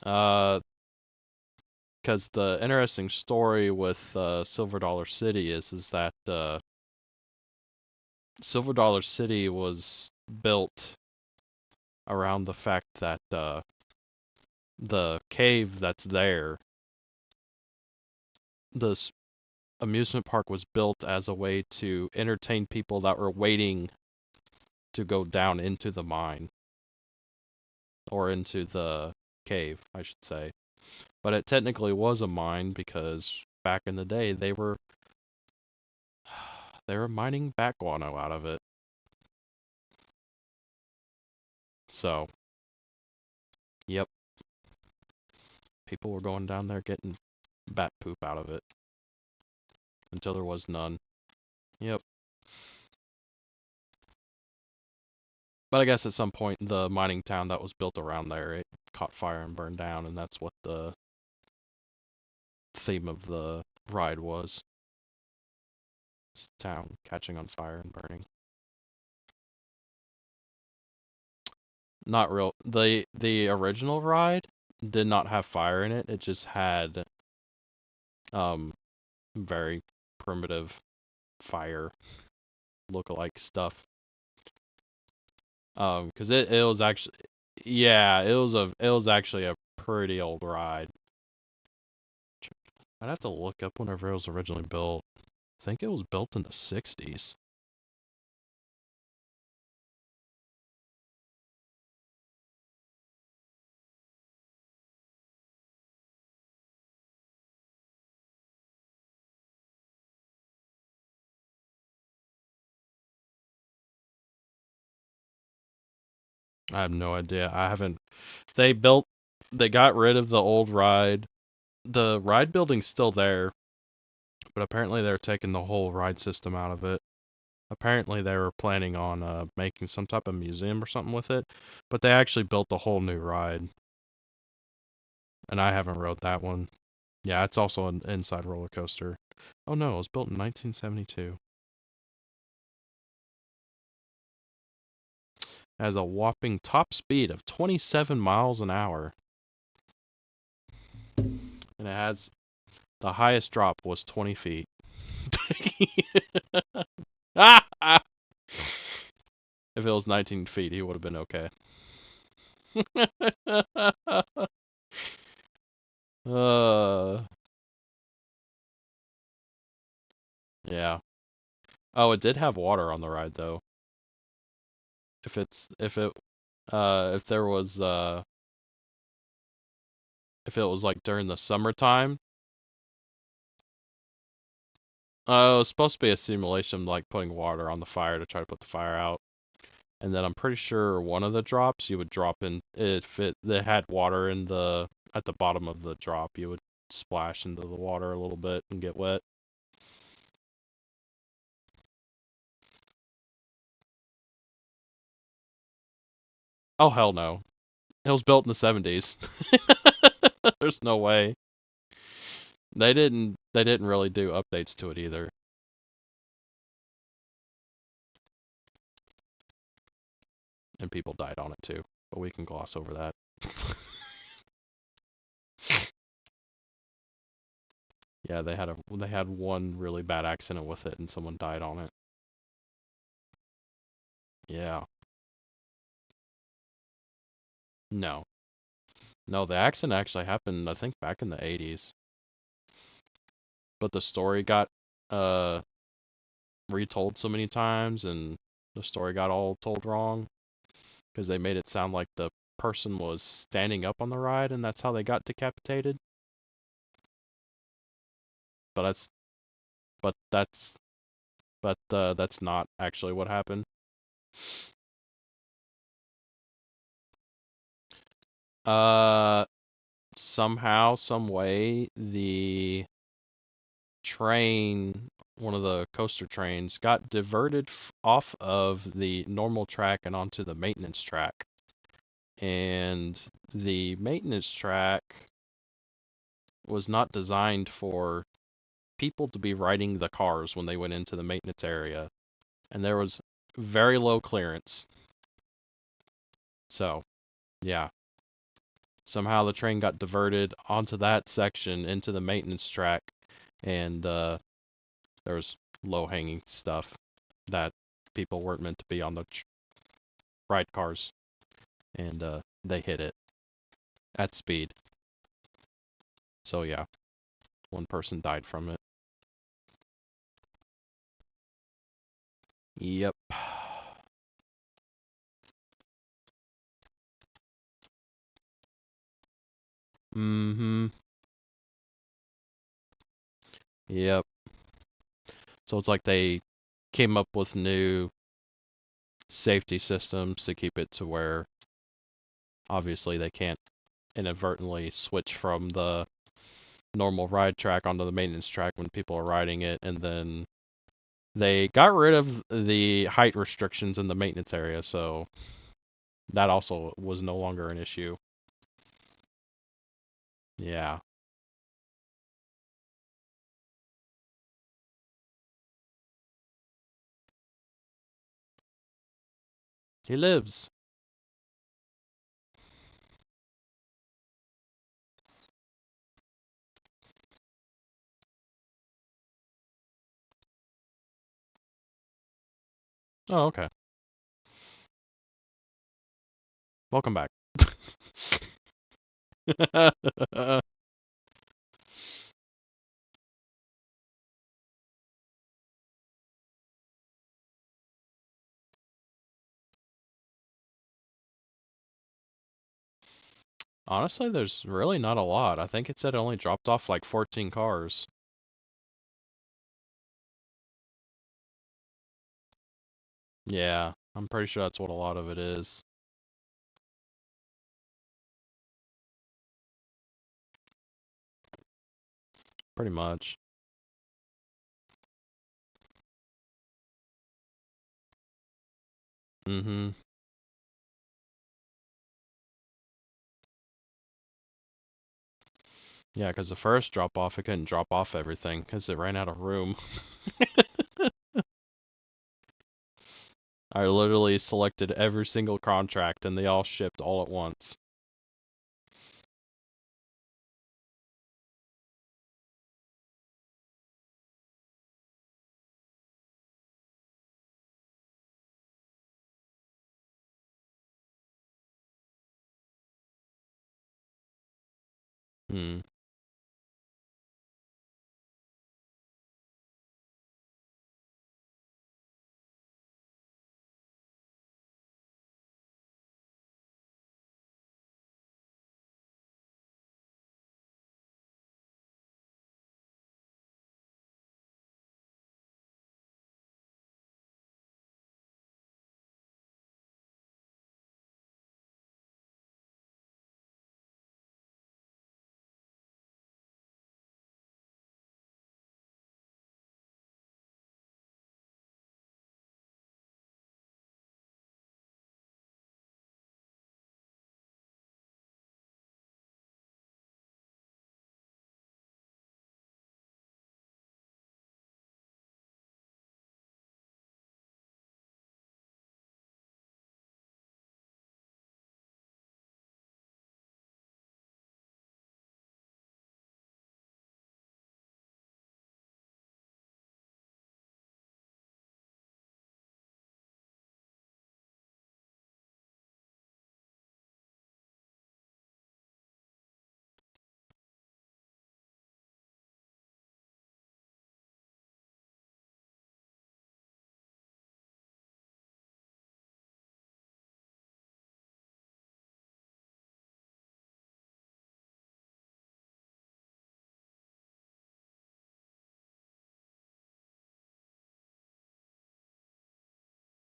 Because the interesting story with Silver Dollar City is that Silver Dollar City was built around the fact that the cave that's there, this amusement park was built as a way to entertain people that were waiting to go down into the mine. Or into the cave, I should say. But it technically was a mine because back in the day they were mining bat guano out of it. So, yep. People were going down there getting bat poop out of it. Until there was none. Yep. But I guess at some point, the mining town that was built around there, it caught fire and burned down, and that's what the theme of the ride was. This town catching on fire and burning. Not real. The original ride did not have fire in it. It just had very primitive fire lookalike stuff. Cuz it was actually, yeah, it was actually a pretty old ride. I'd have to look up whenever it was originally built. I think it was built in the 60s. I have no idea. I haven't. They got rid of the old ride. The ride building's still there, but apparently they're taking the whole ride system out of it. Apparently they were planning on making some type of museum or something with it, but they actually built a whole new ride. And I haven't rode that one. Yeah, it's also an inside roller coaster. Oh no, it was built in 1972. It has a whopping top speed of 27 miles an hour. And it has the highest drop was 20 feet. If it was 19 feet, he would have been okay. Yeah. Oh, it did have water on the ride though. If there was if it was like during the summertime, it was supposed to be a simulation like putting water on the fire to try to put the fire out. And then I'm pretty sure one of the drops you would drop in, if it had water in at the bottom of the drop, you would splash into the water a little bit and get wet. Oh hell no. It was built in the 70s. There's no way. They didn't really do updates to it either. And people died on it too, but we can gloss over that. Yeah, they had one really bad accident with it and someone died on it. Yeah. No. No, the accident actually happened I think back in the 80s. But the story got retold so many times and the story got all told wrong because they made it sound like the person was standing up on the ride and that's how they got decapitated. But that's not actually what happened. Somehow, some way, the train, one of the coaster trains, got diverted off of the normal track and onto the maintenance track. and the maintenance track was not designed for people to be riding the cars when they went into the maintenance area, and there was very low clearance. So, yeah. Somehow the train got diverted onto that section into the maintenance track, and there was low-hanging stuff that people weren't meant to be on the ride cars, and they hit it at speed. So yeah, one person died from it. Yep. Mm-hmm. Yep. So it's like they came up with new safety systems to keep it to where obviously they can't inadvertently switch from the normal ride track onto the maintenance track when people are riding it, and then they got rid of the height restrictions in the maintenance area, so that also was no longer an issue. Yeah. He lives. Oh, okay. Welcome back. Honestly, there's really not a lot. I think it said it only dropped off like 14 cars. Yeah, I'm pretty sure that's what a lot of it is. Pretty much. Mm-hmm. Yeah, because the first drop off, it couldn't drop off everything because it ran out of room. I literally selected every single contract and they all shipped all at once. Hmm.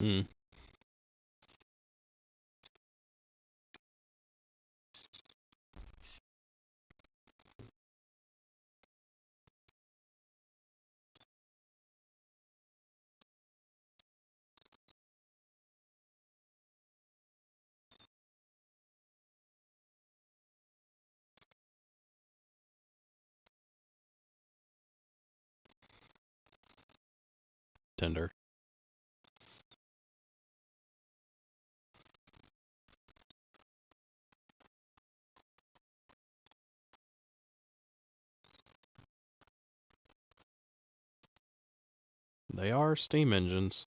Hmm. tinder. They are steam engines.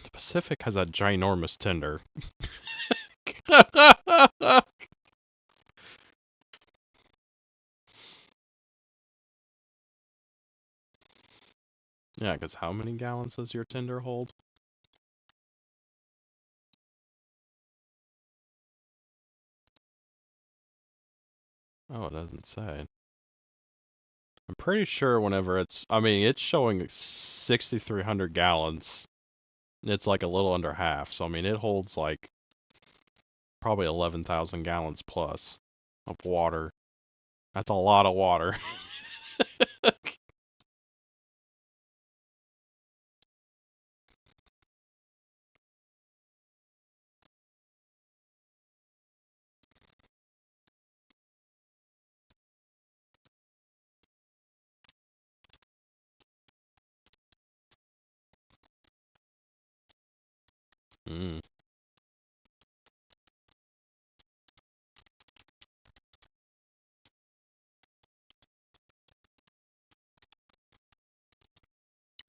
The Pacific has a ginormous tinder. Yeah, because how many gallons does your tinder hold? Oh, it doesn't say. I'm pretty sure whenever it's showing 6,300 gallons. It's like a little under half. So, I mean, it holds like probably 11,000 gallons plus of water. That's a lot of water. Mm,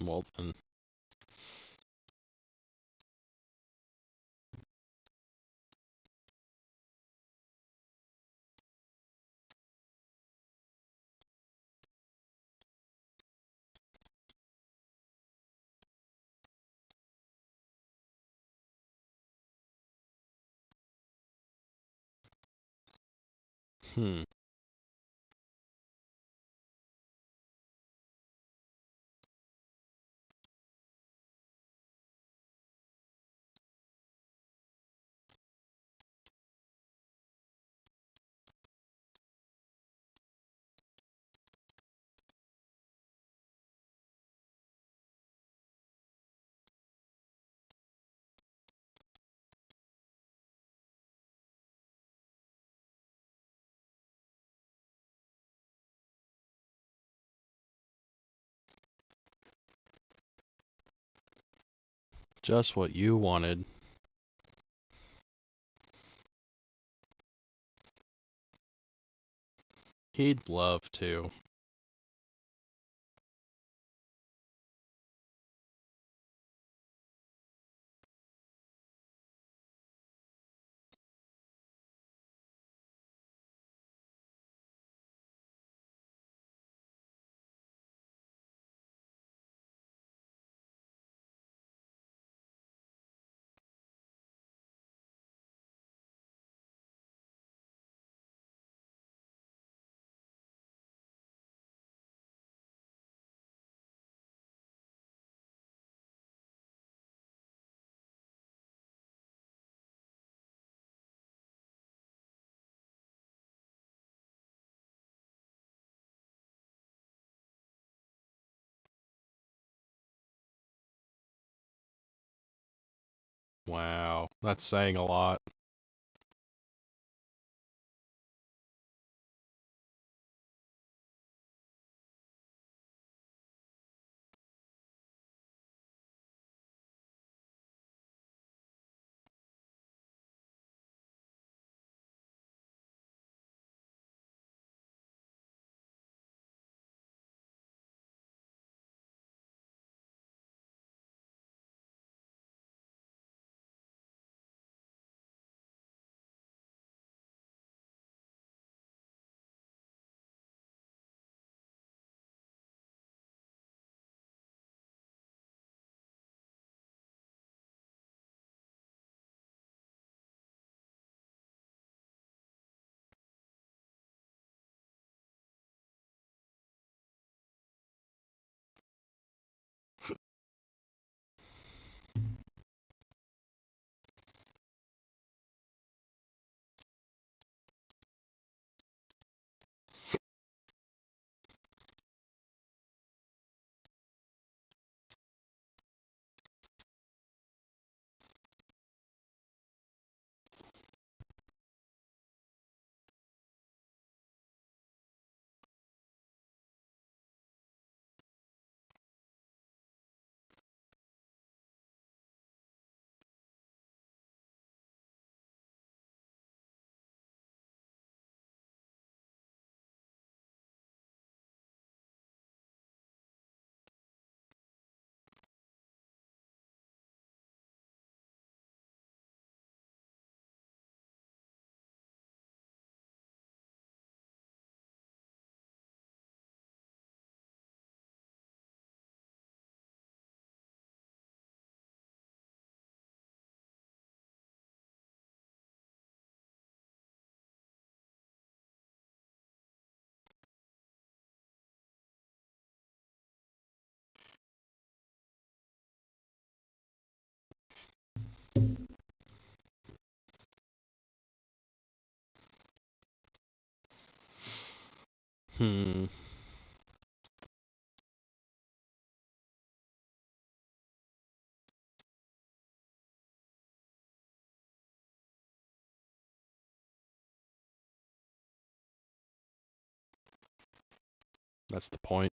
well, then. Hmm. Just what you wanted. He'd love to. Wow. That's saying a lot. Hmm. That's the point.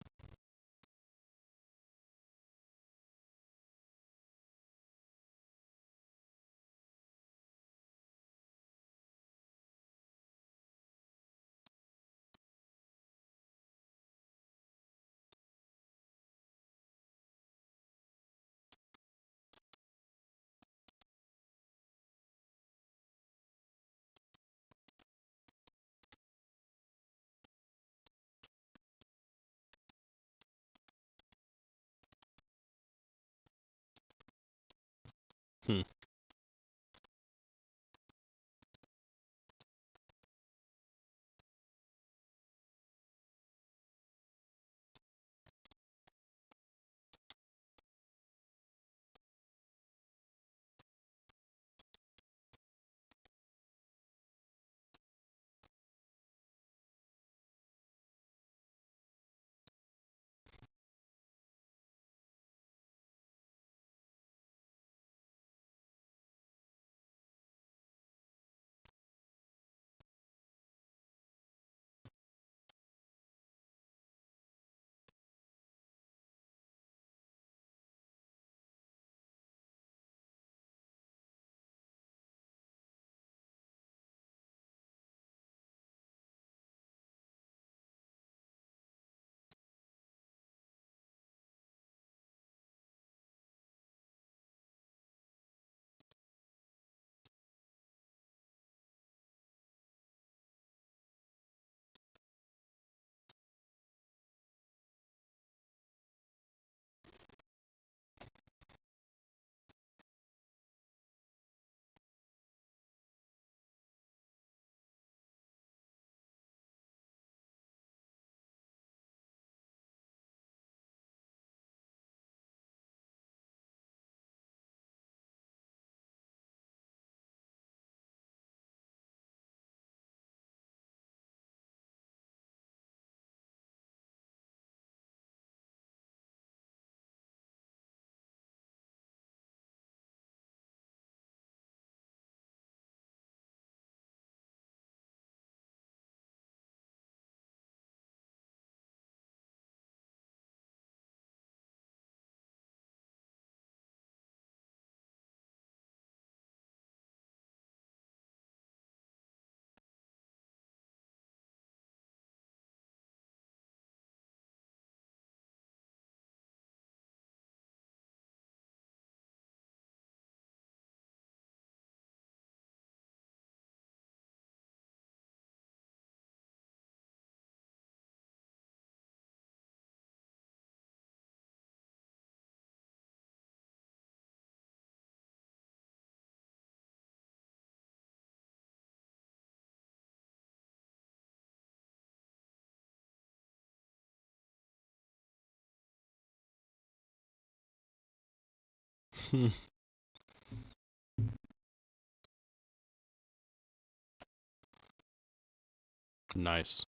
Hmm. Nice.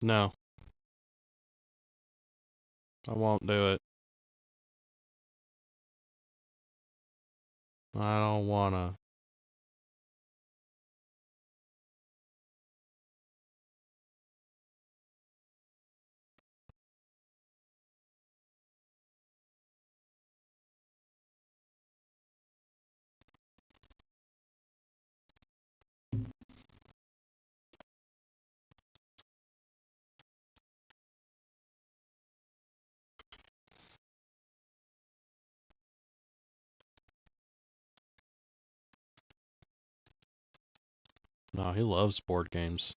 No, I won't do it. I don't wanna. No, he loves board games.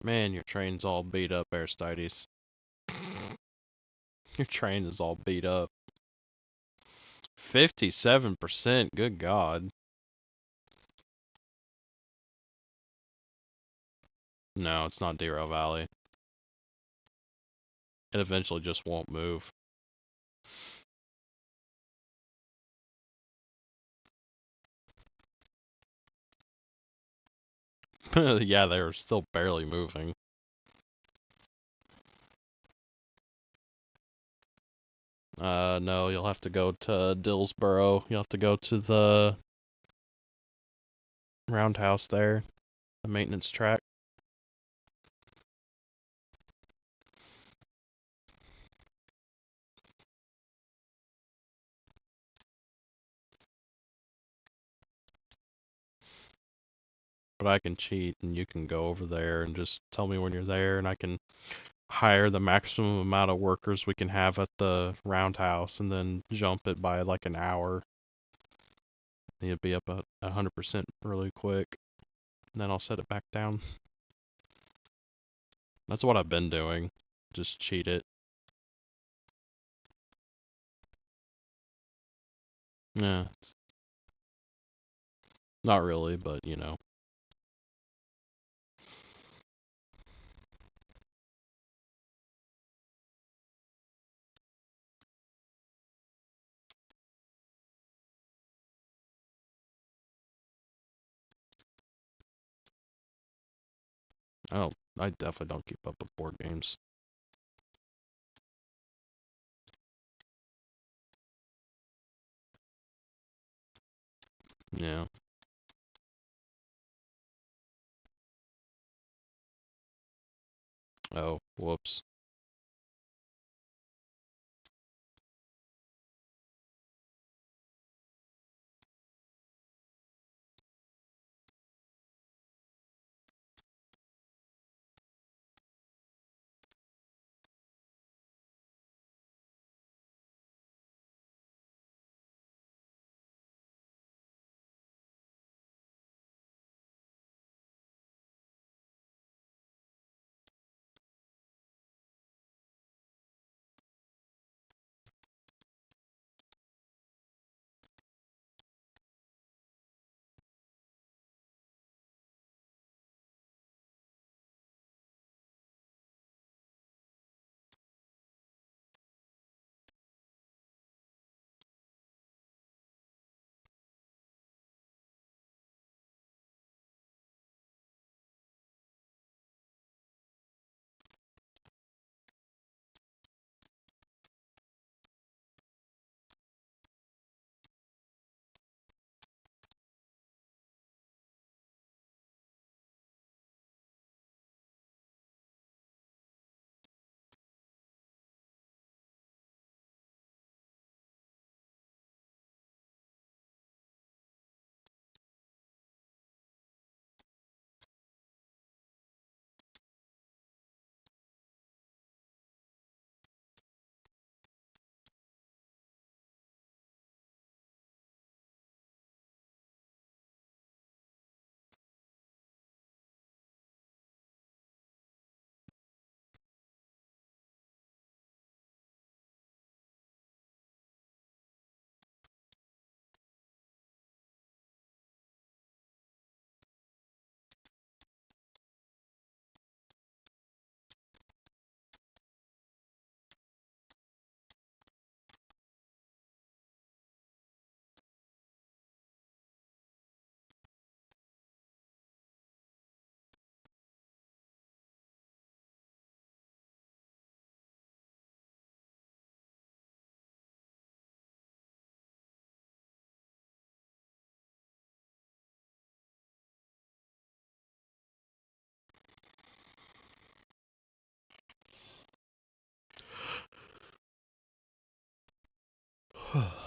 Man, your train's all beat up, Aristides. Your train is all beat up. 57%, good God. No, it's not Dero Valley. It eventually just won't move. Yeah, they're still barely moving. No, you'll have to go to Dillsboro. You'll have to go to the roundhouse there, the maintenance track. But I can cheat and you can go over there and just tell me when you're there and I can hire the maximum amount of workers we can have at the roundhouse and then jump it by like an hour. You'd be up at 100% really quick. And then I'll set it back down. That's what I've been doing. Just cheat it. Yeah, it's not really, but you know. Oh, I definitely don't keep up with board games. Yeah. Oh, whoops. Hmm.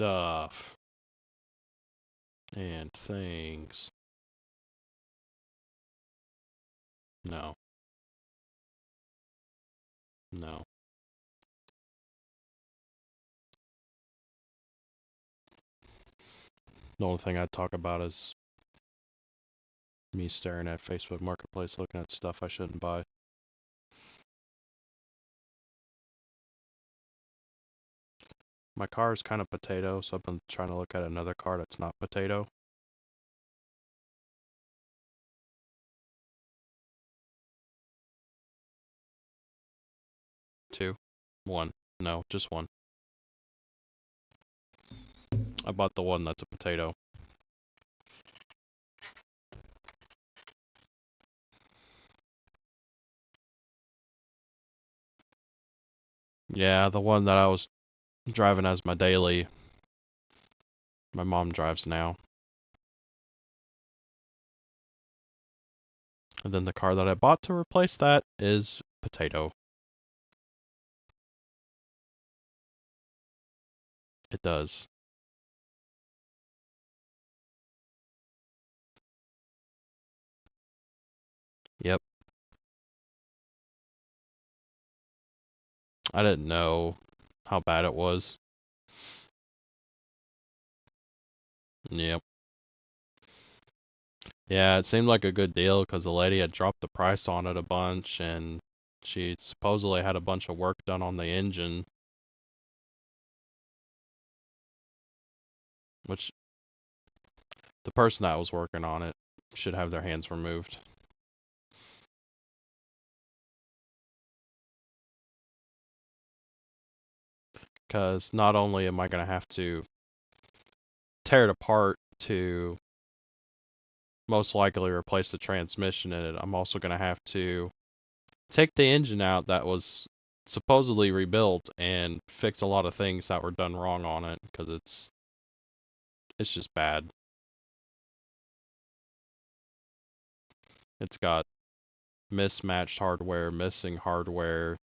stuff and things. No. No. The only thing I'd talk about is me staring at Facebook Marketplace looking at stuff I shouldn't buy. My car is kind of potato, so I've been trying to look at another car that's not potato. Two. One. No, just one. I bought the one that's a potato. Yeah, the one that I was driving as my daily, my mom drives now. And then the car that I bought to replace that is potato. It does. Yep. I didn't know how bad it was. Yep. Yeah, it seemed like a good deal because the lady had dropped the price on it a bunch and she supposedly had a bunch of work done on the engine. Which the person that was working on it should have their hands removed. Because not only am I going to have to tear it apart to most likely replace the transmission in it, I'm also going to have to take the engine out that was supposedly rebuilt and fix a lot of things that were done wrong on it because it's just bad. It's got mismatched hardware, missing hardware.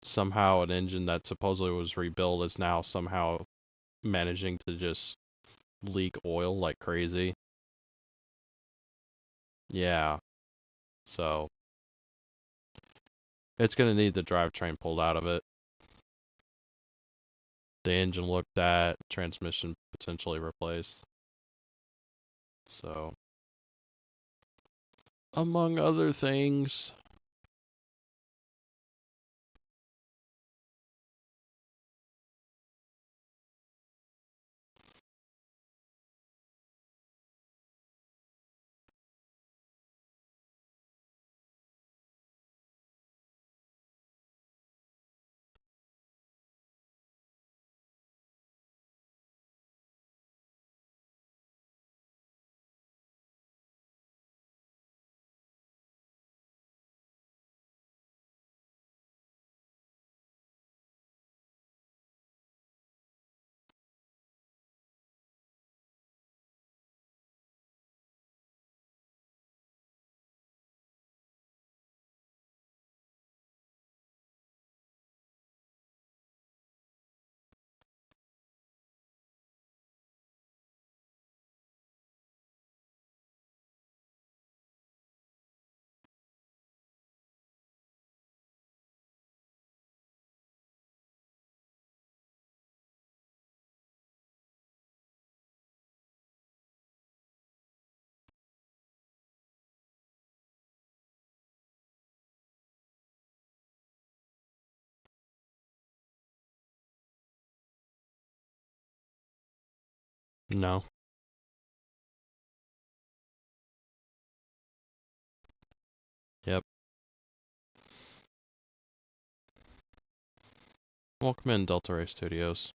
Somehow an engine that supposedly was rebuilt is now somehow managing to just leak oil like crazy. Yeah. So it's going to need the drivetrain pulled out of it. The engine looked at, transmission potentially replaced. So, among other things. No. Yep. Welcome in, Delta Ray Studios.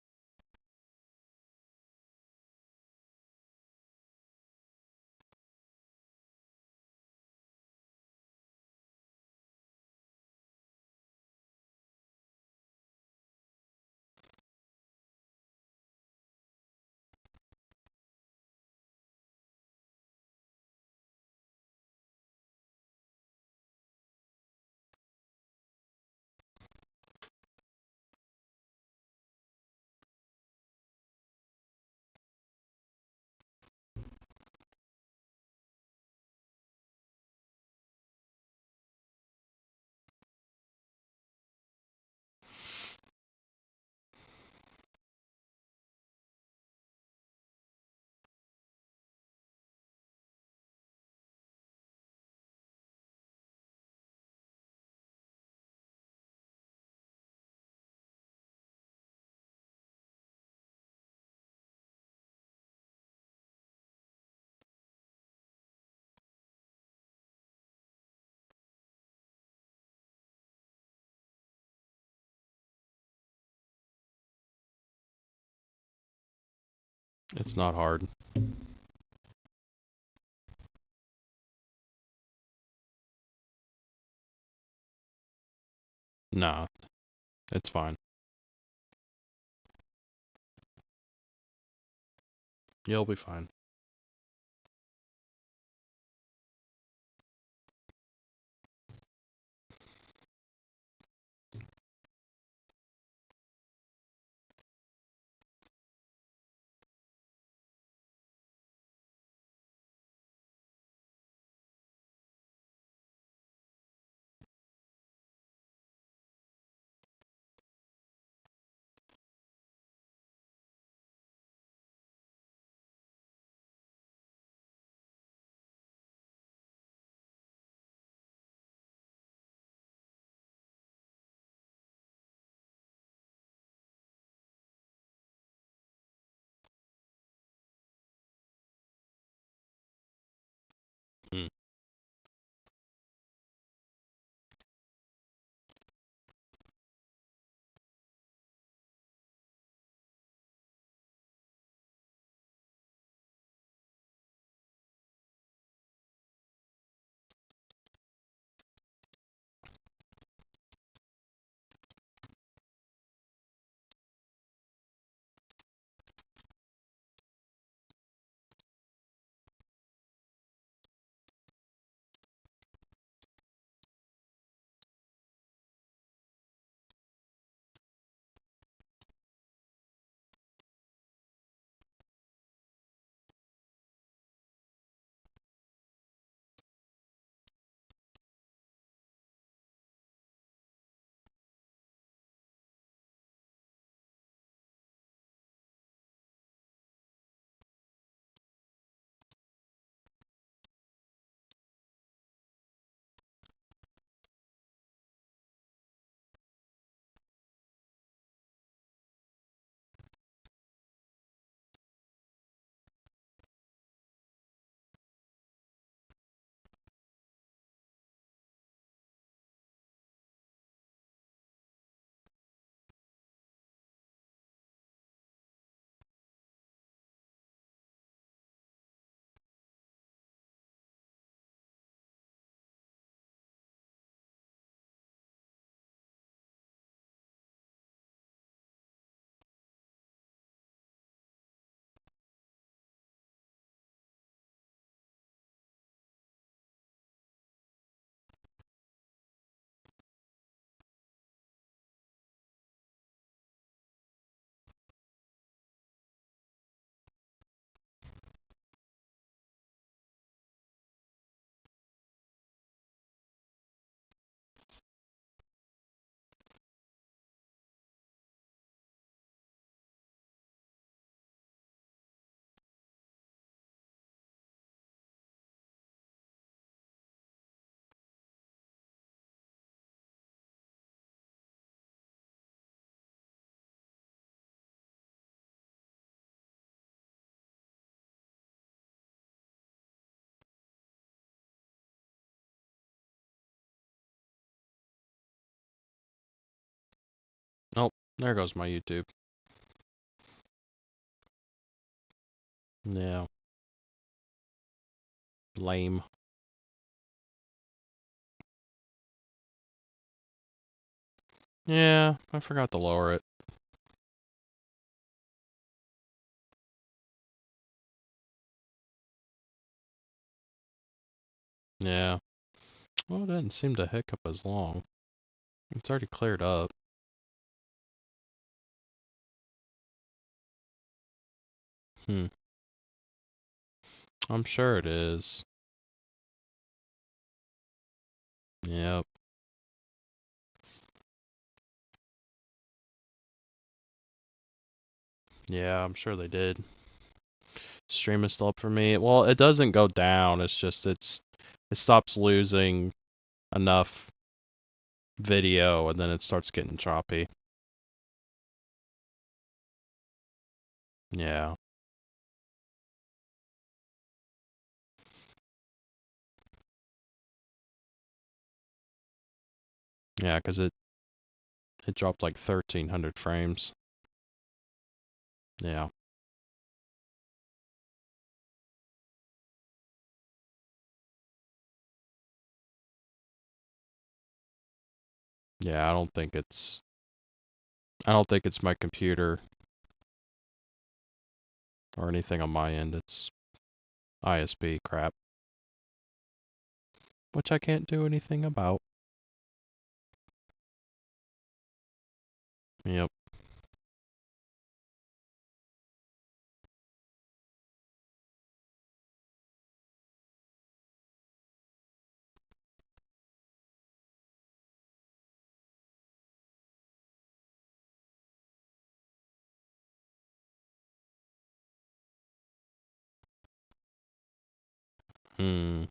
It's not hard. Nah, it's fine. You'll be fine. Hmm. Oh, there goes my YouTube. Yeah. Lame. Yeah, I forgot to lower it. Yeah. Well, it didn't seem to hiccup as long. It's already cleared up. Hmm. I'm sure it is. Yep. Yeah, I'm sure they did. Stream is still up for me. Well, it doesn't go down. It's just it stops losing enough video and then it starts getting choppy. Yeah. Yeah, because it dropped like 1300 frames. Yeah. Yeah, I don't think it's my computer or anything on my end. It's ISP crap, which I can't do anything about. Yep. Hmm.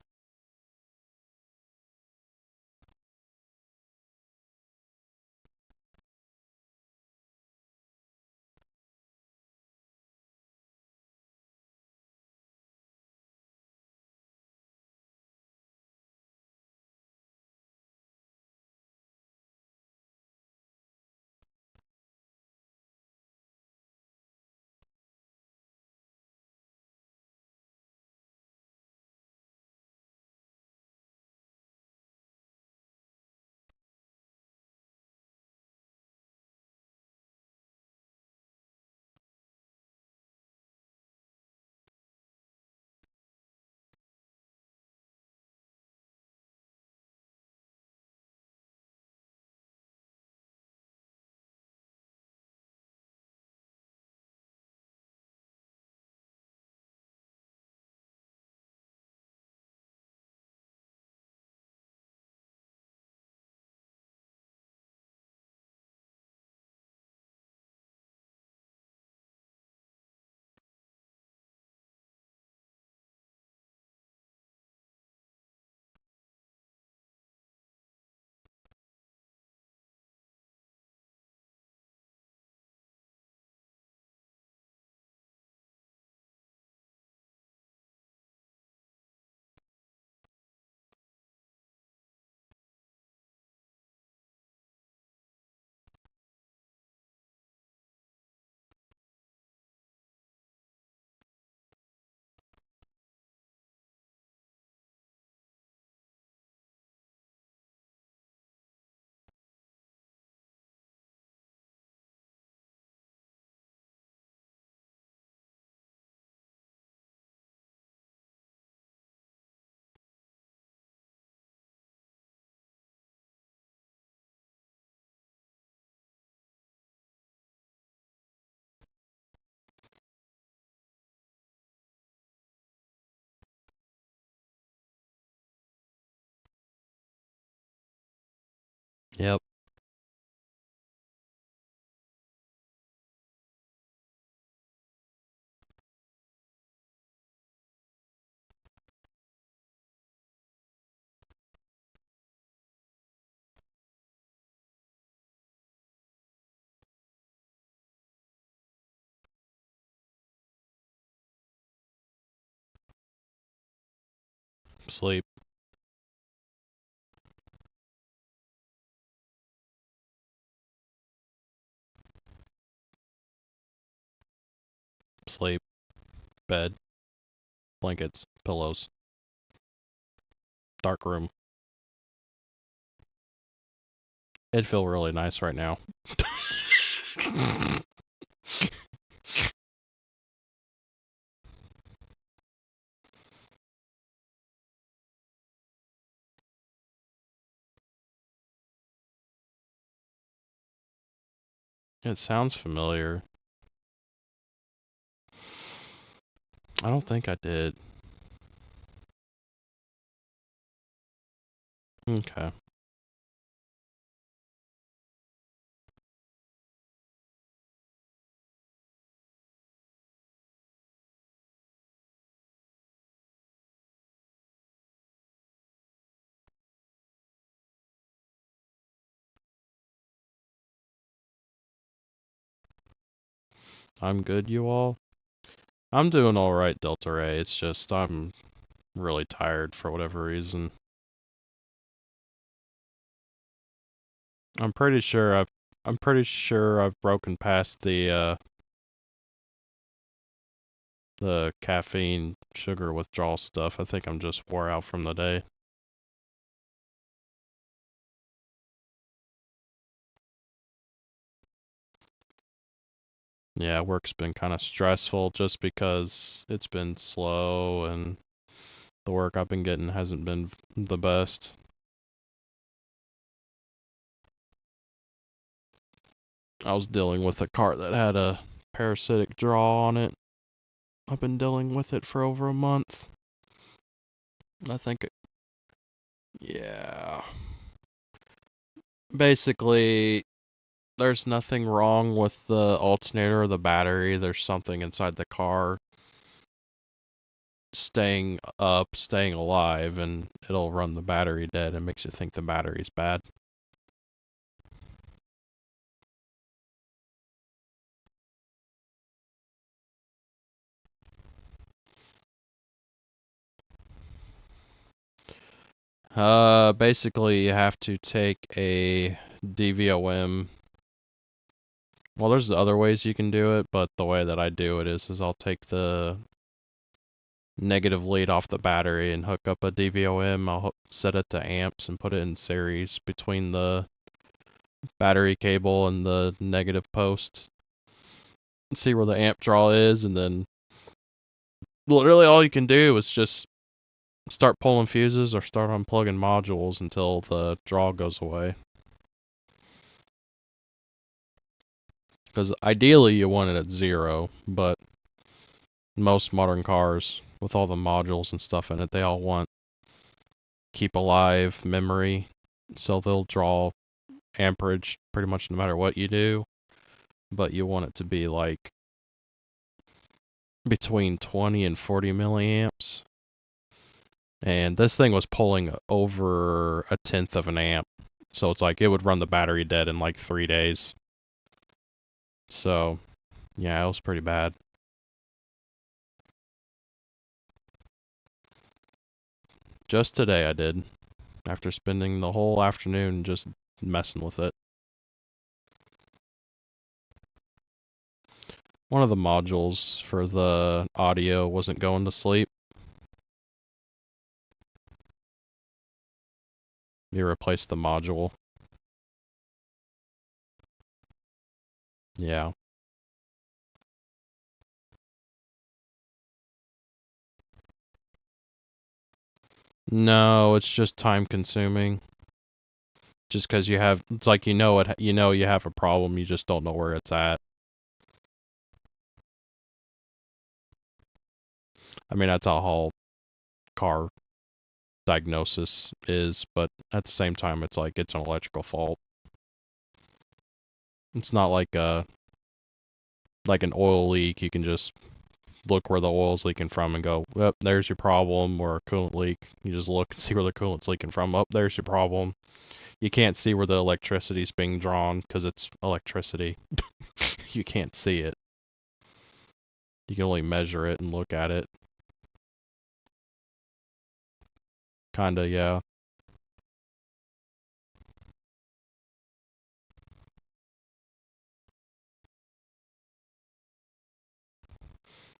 Yep. Sleep. Sleep. Bed. Blankets. Pillows. Dark room. It'd feel really nice right now. It sounds familiar. I don't think I did. Okay. I'm good, you all. I'm doing alright, Delta Ray. It's just I'm really tired for whatever reason. I'm pretty sure I've broken past the caffeine sugar withdrawal stuff. I think I'm just wore out from the day. Yeah, work's been kind of stressful just because it's been slow and the work I've been getting hasn't been the best. I was dealing with a cart that had a parasitic draw on it. I've been dealing with it for over a month. I think, yeah. Basically, there's nothing wrong with the alternator or the battery. There's something inside the car staying up, staying alive, and it'll run the battery dead. It makes you think the battery's bad. Basically, you have to take a DVOM. Well, there's other ways you can do it, but the way that I do it is I'll take the negative lead off the battery and hook up a DVOM. I'll set it to amps and put it in series between the battery cable and the negative post. See where the amp draw is, and then literally all you can do is just start pulling fuses or start unplugging modules until the draw goes away. Because ideally you want it at 0, but most modern cars with all the modules and stuff in it, they all want keep alive memory, so they'll draw amperage pretty much no matter what you do, but you want it to be like between 20 and 40 milliamps. And this thing was pulling over a tenth of an amp, so it's like it would run the battery dead in like 3 days. So yeah, it was pretty bad. Just today I did, after spending the whole afternoon just messing with it. One of the modules for the audio wasn't going to sleep. You replaced the module. Yeah. No, it's just time consuming. Just because you have, it's like you know you have a problem, you just don't know where it's at. I mean, that's how all car diagnosis is, but at the same time, it's like it's an electrical fault. It's not like an oil leak. You can just look where the oil's leaking from and go, "Yep, there's your problem," or a coolant leak. You just look and see where the coolant's leaking from. Oh, there's your problem. You can't see where the electricity's being drawn because it's electricity. You can't see it. You can only measure it and look at it. Kinda, yeah.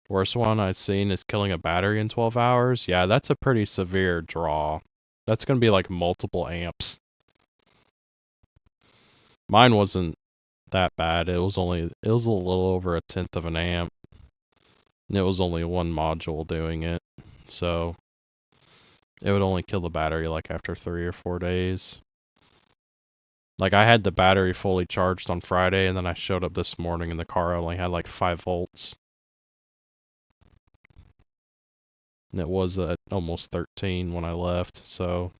Worst one I've seen is killing a battery in 12 hours. Yeah, that's a pretty severe draw. That's going to be like multiple amps. Mine wasn't that bad. It was a little over a tenth of an amp. And it was only one module doing it. So it would only kill the battery like after 3 or 4 days. Like I had the battery fully charged on Friday, and then I showed up this morning and the car only had like 5 volts. And it was at almost 13 when I left, so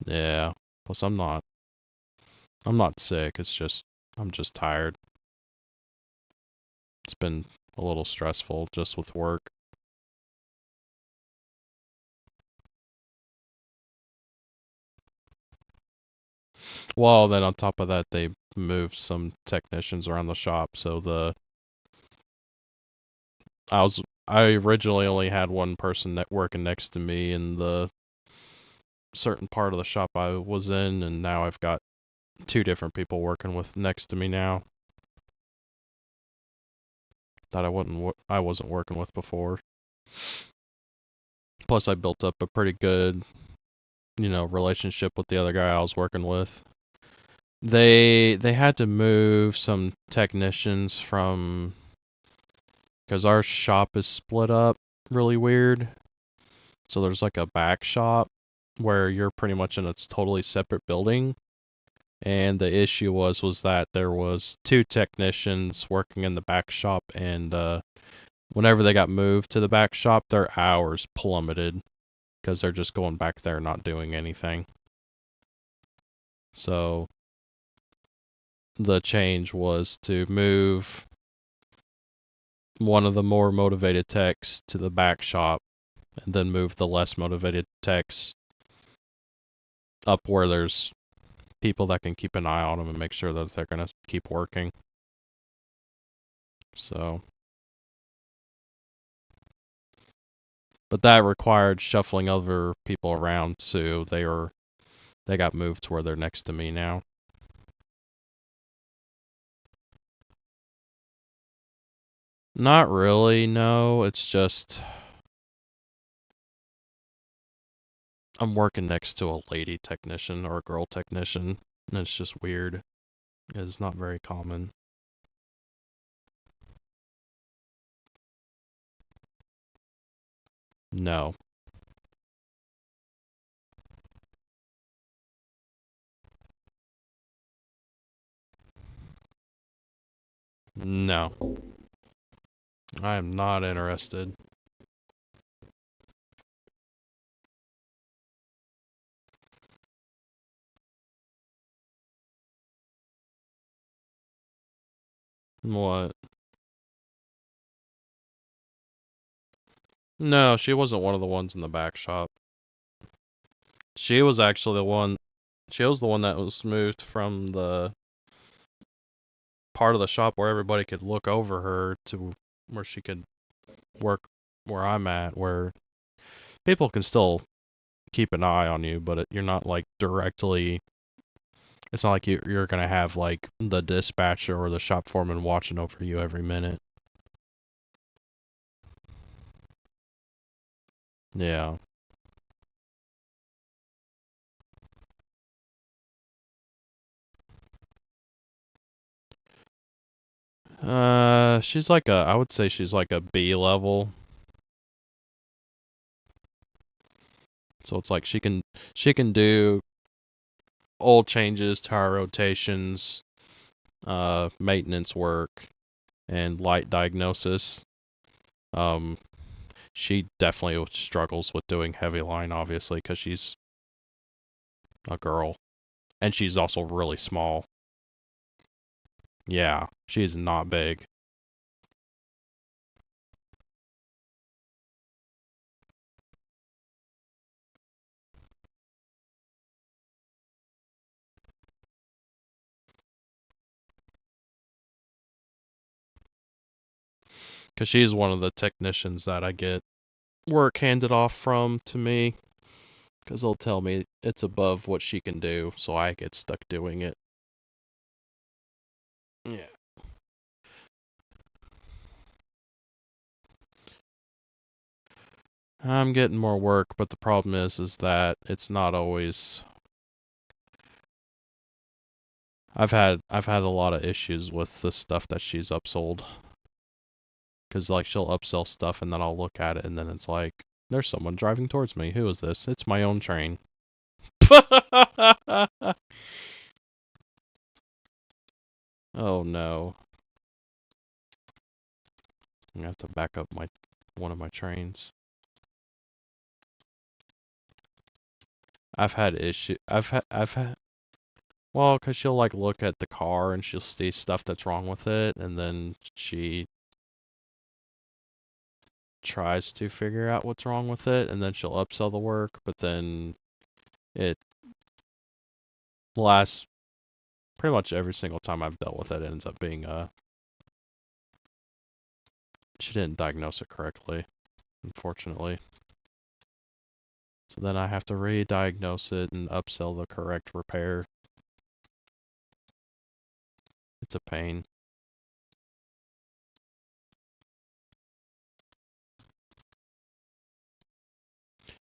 yeah. Plus I'm not sick, it's just I'm just tired. It's been a little stressful just with work. Well, then on top of that, they moved some technicians around the shop, so I was I originally only had one person working next to me in the certain part of the shop I was in, and now I've got two different people working with next to me now that I wasn't working with before. Plus, I built up a pretty good, relationship with the other guy I was working with. They had to move some technicians from, because our shop is split up really weird. So there's like a back shop where you're pretty much in a totally separate building. And the issue was that there was two technicians working in the back shop, and whenever they got moved to the back shop, their hours plummeted because they're just going back there not doing anything. So the change was to move one of the more motivated techs to the back shop, and then move the less motivated techs up where there's people that can keep an eye on them and make sure that they're going to keep working. So, but that required shuffling other people around, so they got moved to where they're next to me now. Not really, no. It's just I'm working next to a lady technician or a girl technician, and it's just weird. It's not very common. No. No. I am not interested. What? No, she wasn't one of the ones in the back shop. She was actually the one. She was the one that was moved from the part of the shop where everybody could look over her to where she could work where I'm at, where people can still keep an eye on you, but you're not like directly. It's not like you're gonna have like the dispatcher or the shop foreman watching over you every minute. Yeah. She's like I would say she's like a B level. So it's like she can do oil changes, tire rotations, maintenance work, and light diagnosis. Um, she definitely struggles with doing heavy line, obviously, because she's a girl, and she's also really small. Yeah, she's not big. Because she's one of the technicians that I get work handed off from to me. Because they'll tell me it's above what she can do, so I get stuck doing it. Yeah. I'm getting more work, but the problem is that it's not always. I've had a lot of issues with the stuff that she's upsold. Cause like she'll upsell stuff and then I'll look at it and then it's like, there's someone driving towards me. Who is this? It's my own train. Oh no. I'm gonna have to back up one of my trains. I've had issue. I've had. Well, cause she'll like look at the car and she'll see stuff that's wrong with it, and then she tries to figure out what's wrong with it, and then she'll upsell the work, but then it lasts pretty much every single time I've dealt with it ends up being she didn't diagnose it correctly, unfortunately. So then I have to re-diagnose it and upsell the correct repair. It's a pain.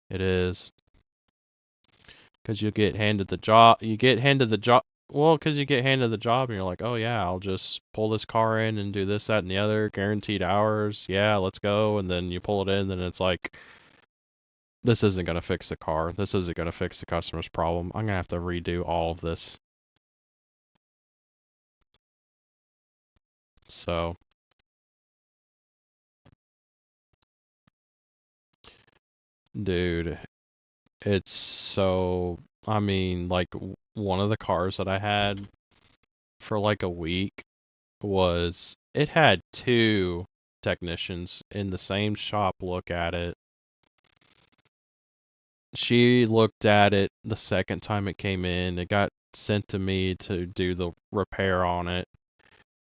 It is. Because you get handed the job. Well, because you get handed the job and you're like, oh yeah, I'll just pull this car in and do this, that, and the other. Guaranteed hours. Yeah, let's go. And then you pull it in and it's like, this isn't going to fix the car. This isn't going to fix the customer's problem. I'm going to have to redo all of this. So, dude, it's so, I mean, like, one of the cars that I had for like a week it had two technicians in the same shop look at it. She looked at it the second time it came in. It got sent to me to do the repair on it.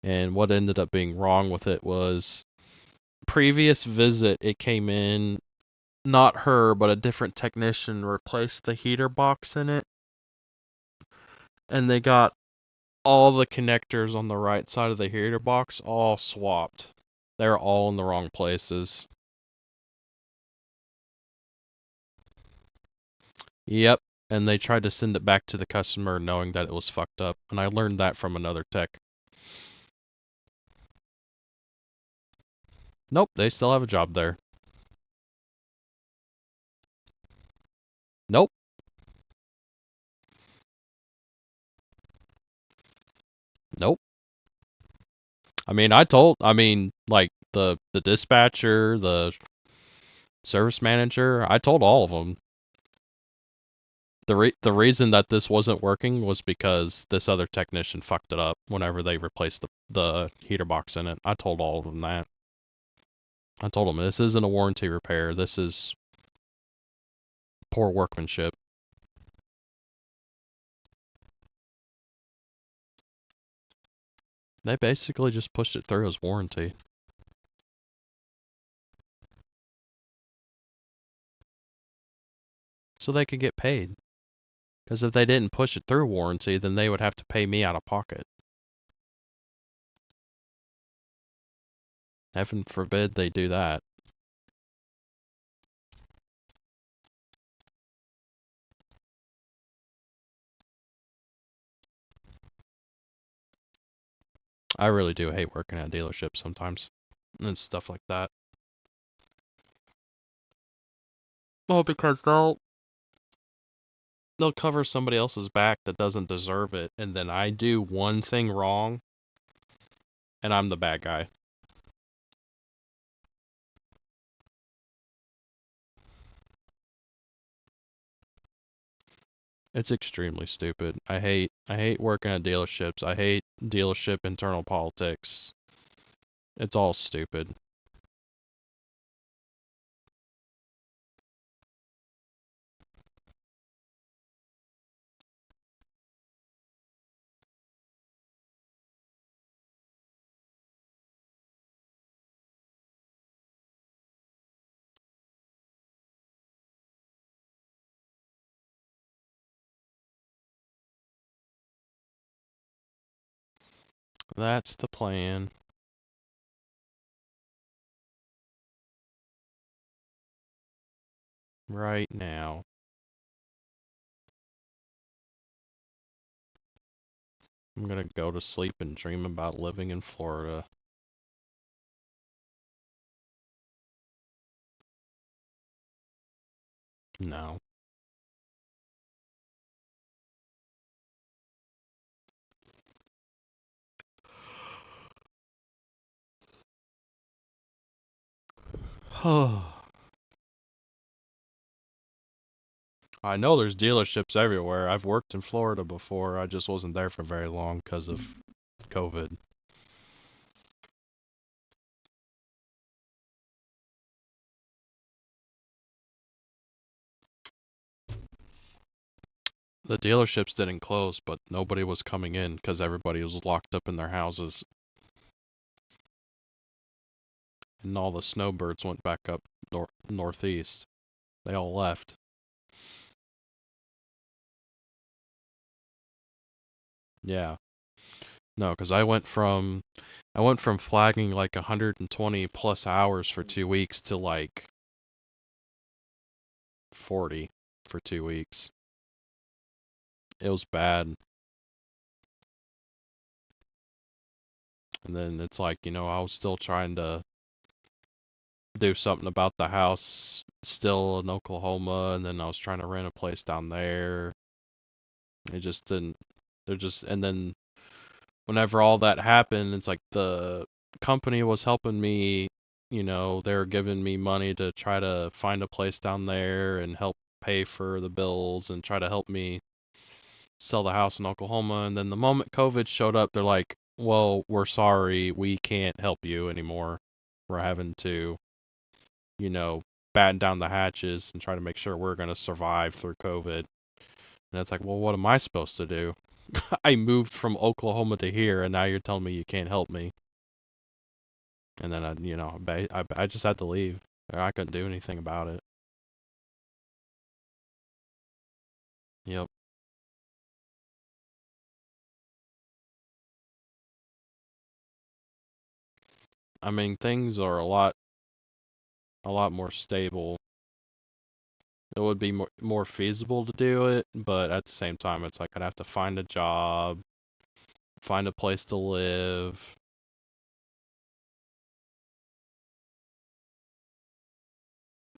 And what ended up being wrong with it was previous visit it came in, not her, but a different technician replaced the heater box in it. And they got all the connectors on the right side of the heater box all swapped. They're all in the wrong places. Yep. And they tried to send it back to the customer knowing that it was fucked up. And I learned that from another tech. Nope, they still have a job there. Nope. Nope. I mean, like the dispatcher, the service manager, I told all of them. The reason that this wasn't working was because this other technician fucked it up whenever they replaced the heater box in it. I told all of them that. I told them this isn't a warranty repair. This is poor workmanship. They basically just pushed it through as warranty. So they could get paid. Because if they didn't push it through warranty, then they would have to pay me out of pocket. Heaven forbid they do that. I really do hate working at dealerships sometimes. And stuff like that. Well, because they'll cover somebody else's back that doesn't deserve it, and then I do one thing wrong, and I'm the bad guy. It's extremely stupid. I hate working at dealerships. I hate dealership internal politics. It's all stupid. That's the plan. Right now. I'm gonna go to sleep and dream about living in Florida. No. I know there's dealerships everywhere. I've worked in Florida before. I just wasn't there for very long because of COVID. The dealerships didn't close, but nobody was coming in because everybody was locked up in their houses. and all the snowbirds went back up northeast. They all left. Yeah. No, because I went from flagging like 120 plus hours for 2 weeks to like 40 for 2 weeks. It was bad. And then it's like, I was still trying to do something about the house still in Oklahoma, and then I was trying to rent a place down there. It just didn't, and then whenever all that happened, it's like the company was helping me, they were giving me money to try to find a place down there and help pay for the bills and try to help me sell the house in Oklahoma. And then the moment COVID showed up, they're like, well, we're sorry, we can't help you anymore. We're having to, you know, batten down the hatches and try to make sure we're going to survive through COVID. And it's like, well, what am I supposed to do? I moved from Oklahoma to here, and now you're telling me you can't help me. And then I just had to leave. I couldn't do anything about it. Yep. I mean, things are a lot more stable. It would be more feasible to do it, but at the same time, it's like I'd have to find a job, find a place to live,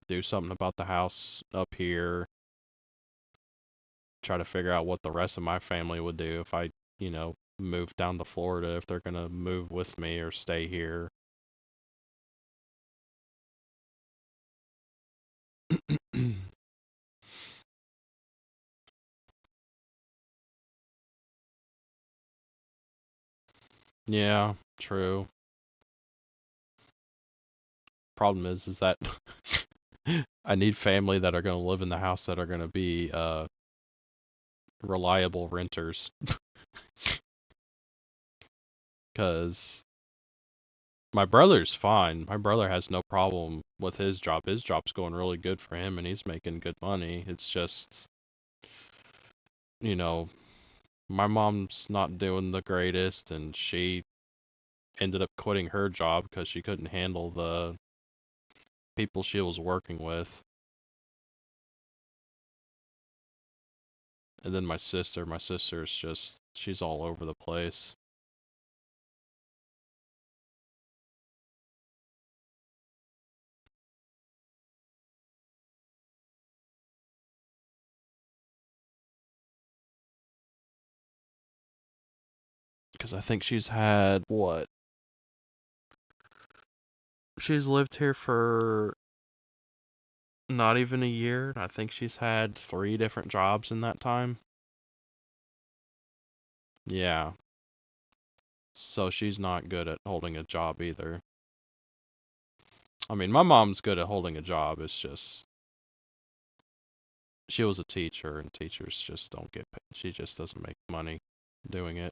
do something about the house up here, try to figure out what the rest of my family would do if I, move down to Florida, if they're gonna move with me or stay here. Yeah, true. Problem is that I need family that are gonna live in the house that are gonna be reliable renters, because my brother's fine. My brother has no problem with his job. His job's going really good for him and he's making good money. It's just, you know, my mom's not doing the greatest, and she ended up quitting her job because she couldn't handle the people she was working with. And then my sister's just, she's all over the place. Because I think she's had, what? She's lived here for not even a year. I think she's had 3 different jobs in that time. Yeah. So she's not good at holding a job either. I mean, my mom's good at holding a job. It's just she was a teacher, and teachers just don't get paid. She just doesn't make money doing it.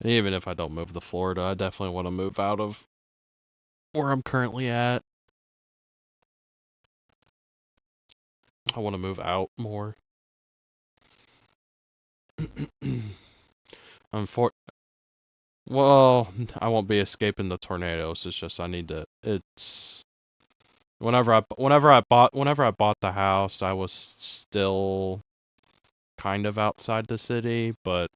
And even if I don't move to Florida, I definitely want to move out of where I'm currently at. I want to move out more. Unfor- well, I won't be escaping the tornadoes. It's just I need to. It's whenever I bought the house, I was still kind of outside the city, but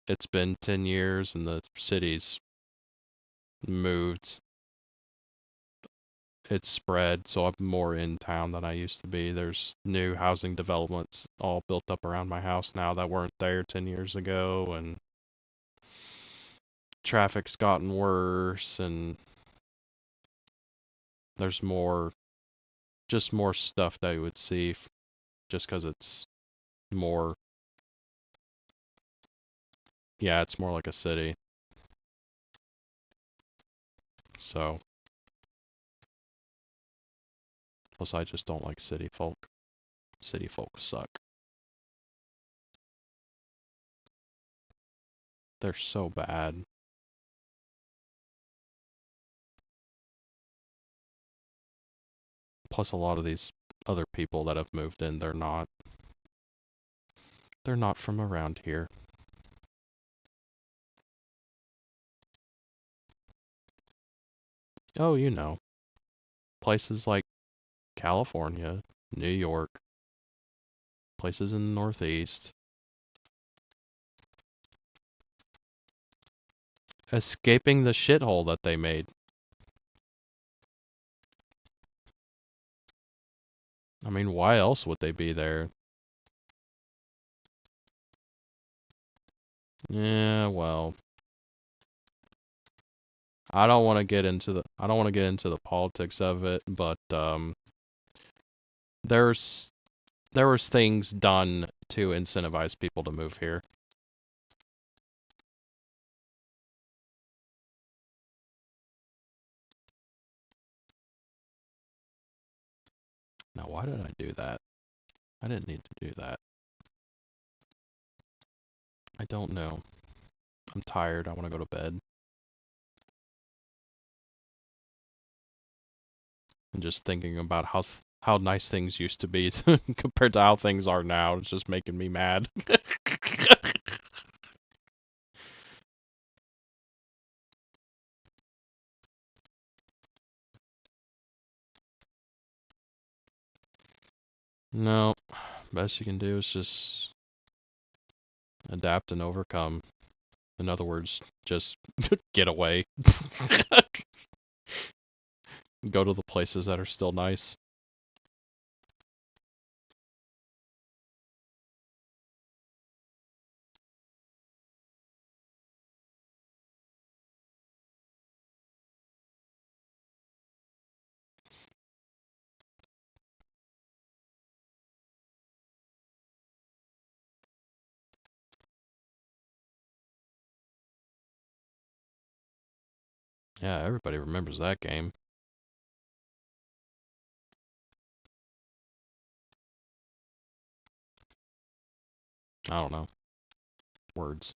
it's been 10 years and the city's moved. It's spread, so I'm more in town than I used to be. There's new housing developments all built up around my house now that weren't there 10 years ago, and traffic's gotten worse, and There's more, just more stuff that you would see just because it's more, yeah, it's more like a city. So, plus I just don't like city folk. City folk suck. They're so bad. Plus a lot of these other people that have moved in, they're not from around here. Oh, you know, places like California, New York, places in the Northeast. Escaping the shithole that they made. I mean, why else would they be there? Yeah, well, I don't want to get into the politics of it, but there's there was things done to incentivize people to move here. Now, why did I do that? I didn't need to do that. I don't know. I'm tired. I want to go to bed. And just thinking about how nice things used to be compared to how things are now, it's just making me mad. No, best you can do is just adapt and overcome. In other words, just get away. Go to the places that are still nice. Yeah, everybody remembers that game. I don't know. Words.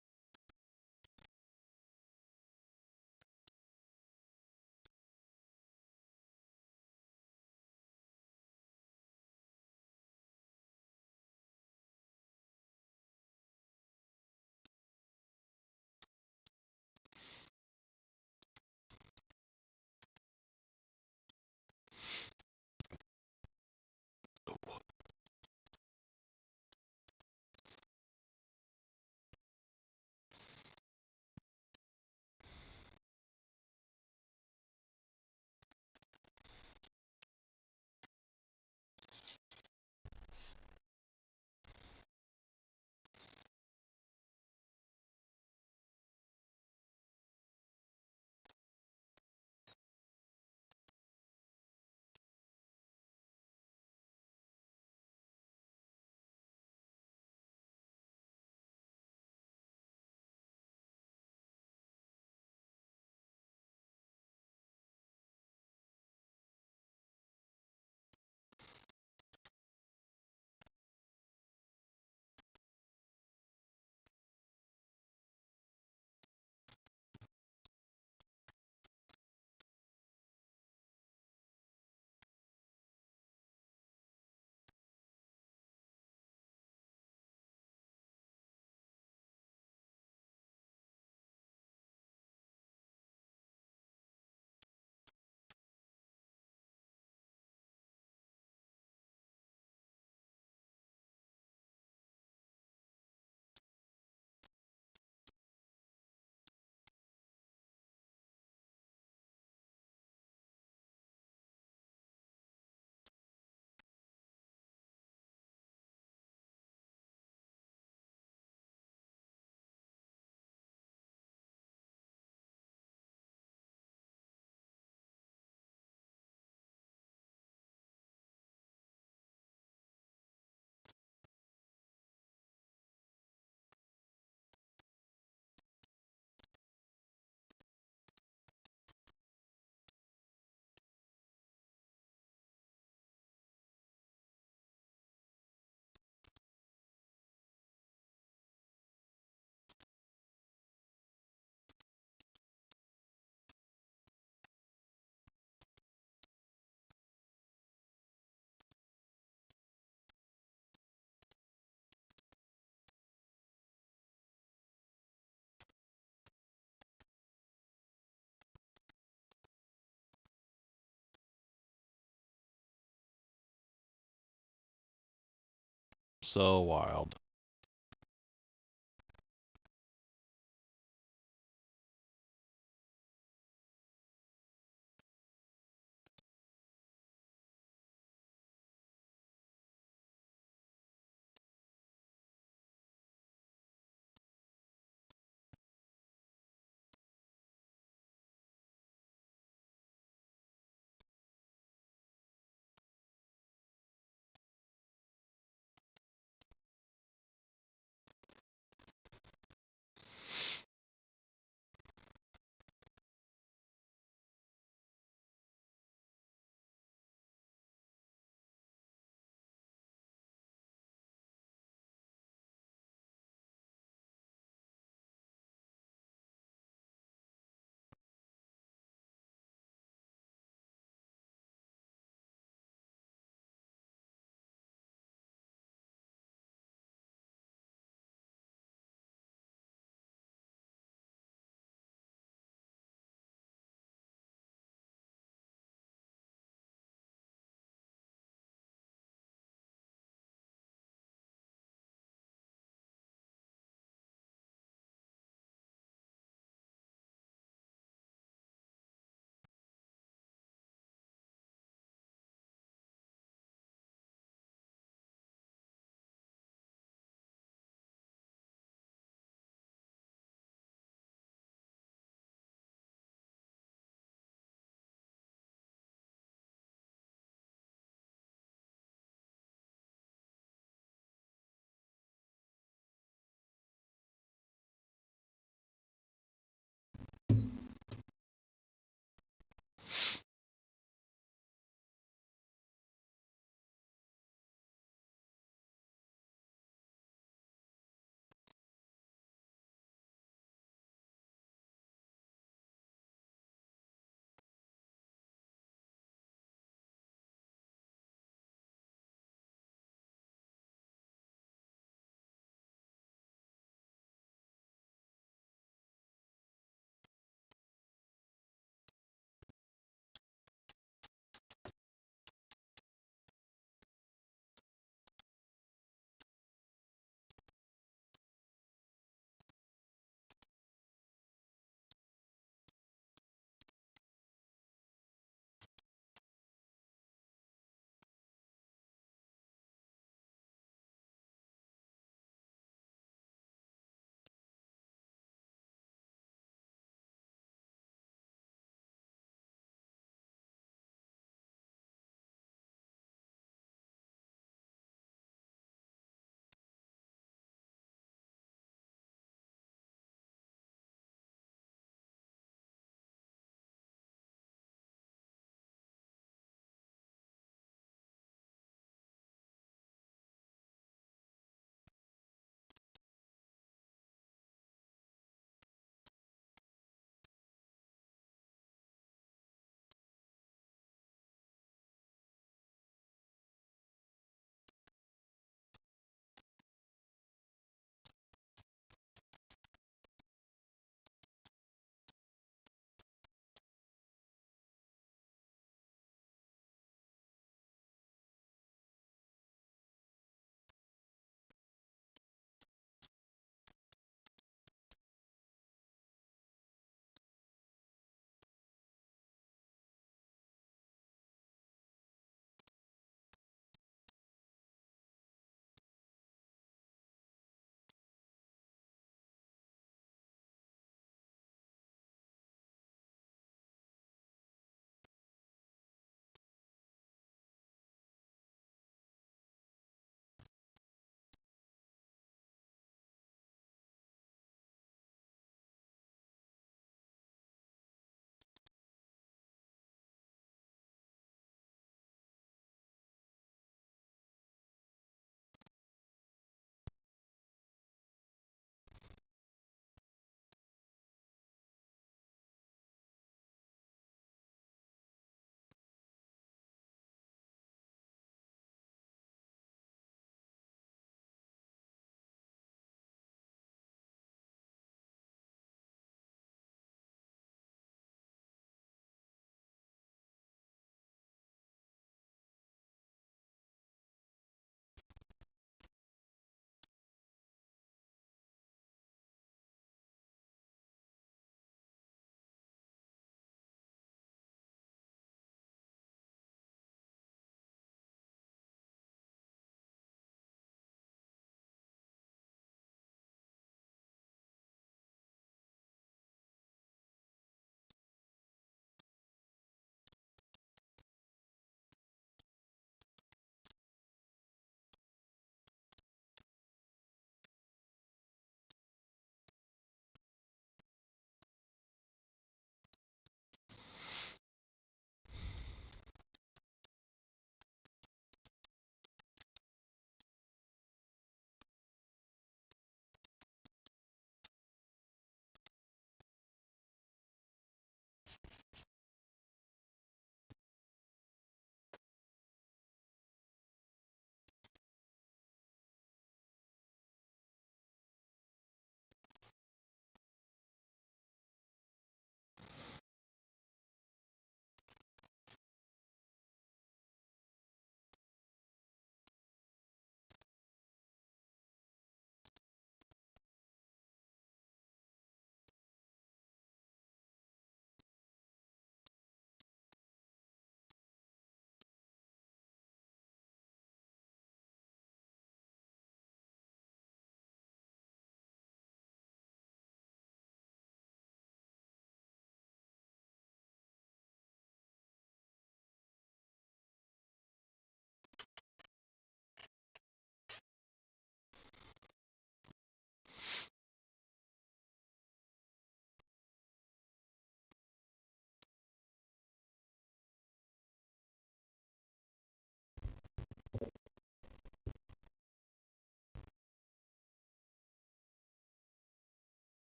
So wild.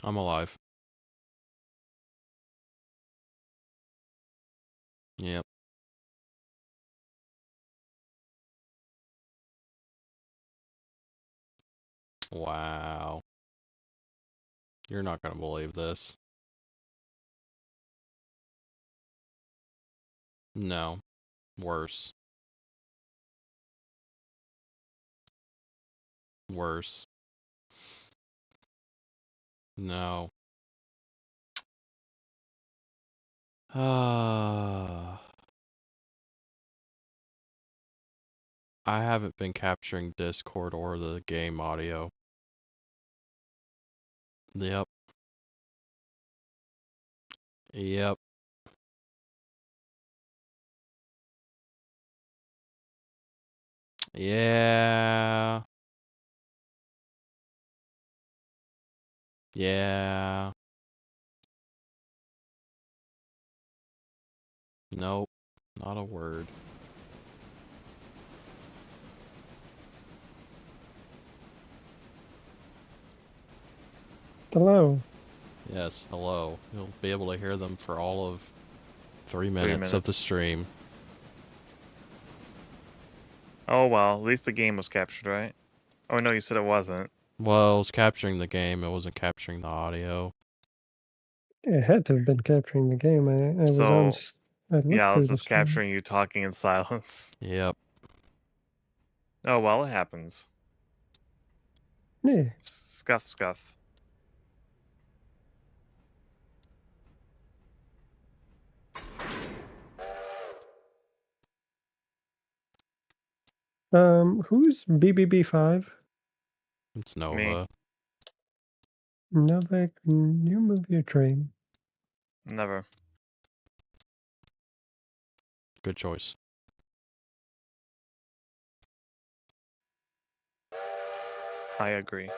I'm alive. Yep. Wow. You're not gonna believe this. No. Worse. Worse. No. I haven't been capturing Discord or the game audio. Yep. Yep. Yeah. Yeah. Nope. Not a word. Hello. Yes, hello. You'll be able to hear them for all of 3 minutes, 3 of the minutes. stream. Oh well, at least the game was captured, right? Oh no, you said it wasn't. Well, it was capturing the game, it wasn't capturing the audio. It had to have been capturing the game. I was on. So, I looked yeah, I through was the just stream. capturing you talking in silence. Yep. Oh well, it happens. Yeah. Scuff, scuff. Who's BBB5? It's Me. Nova. Novak, can you move your train? Never. Good choice. I agree.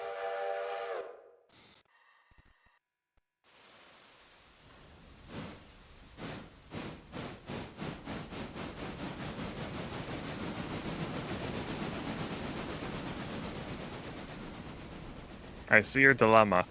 I see your dilemma.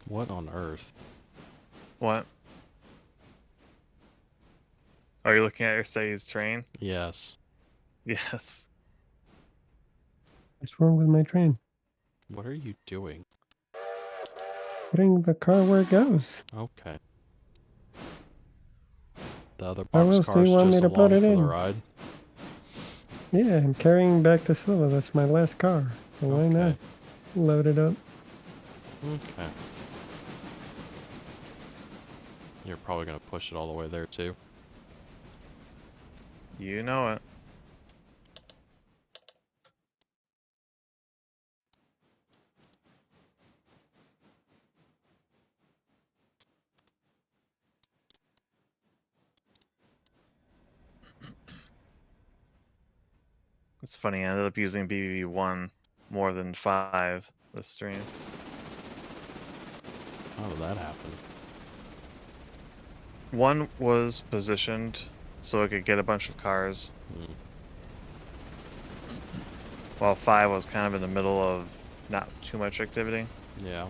What on earth? What? Are you looking at your study's train? Yes. Yes. What's wrong with my train? What are you doing? Putting the car where it goes. Okay. The other How box else do you car's want me just to put along it for the in? ride. Yeah, I'm carrying back to Scylla. That's my last car. So why not Okay. load it up? Okay. You're probably gonna push it all the way there too. You know it. It's funny, I ended up using BBB1 more than 5 this stream. How did that happen? 1 was positioned so it could get a bunch of cars, while 5 was kind of in the middle of not too much activity. Yeah.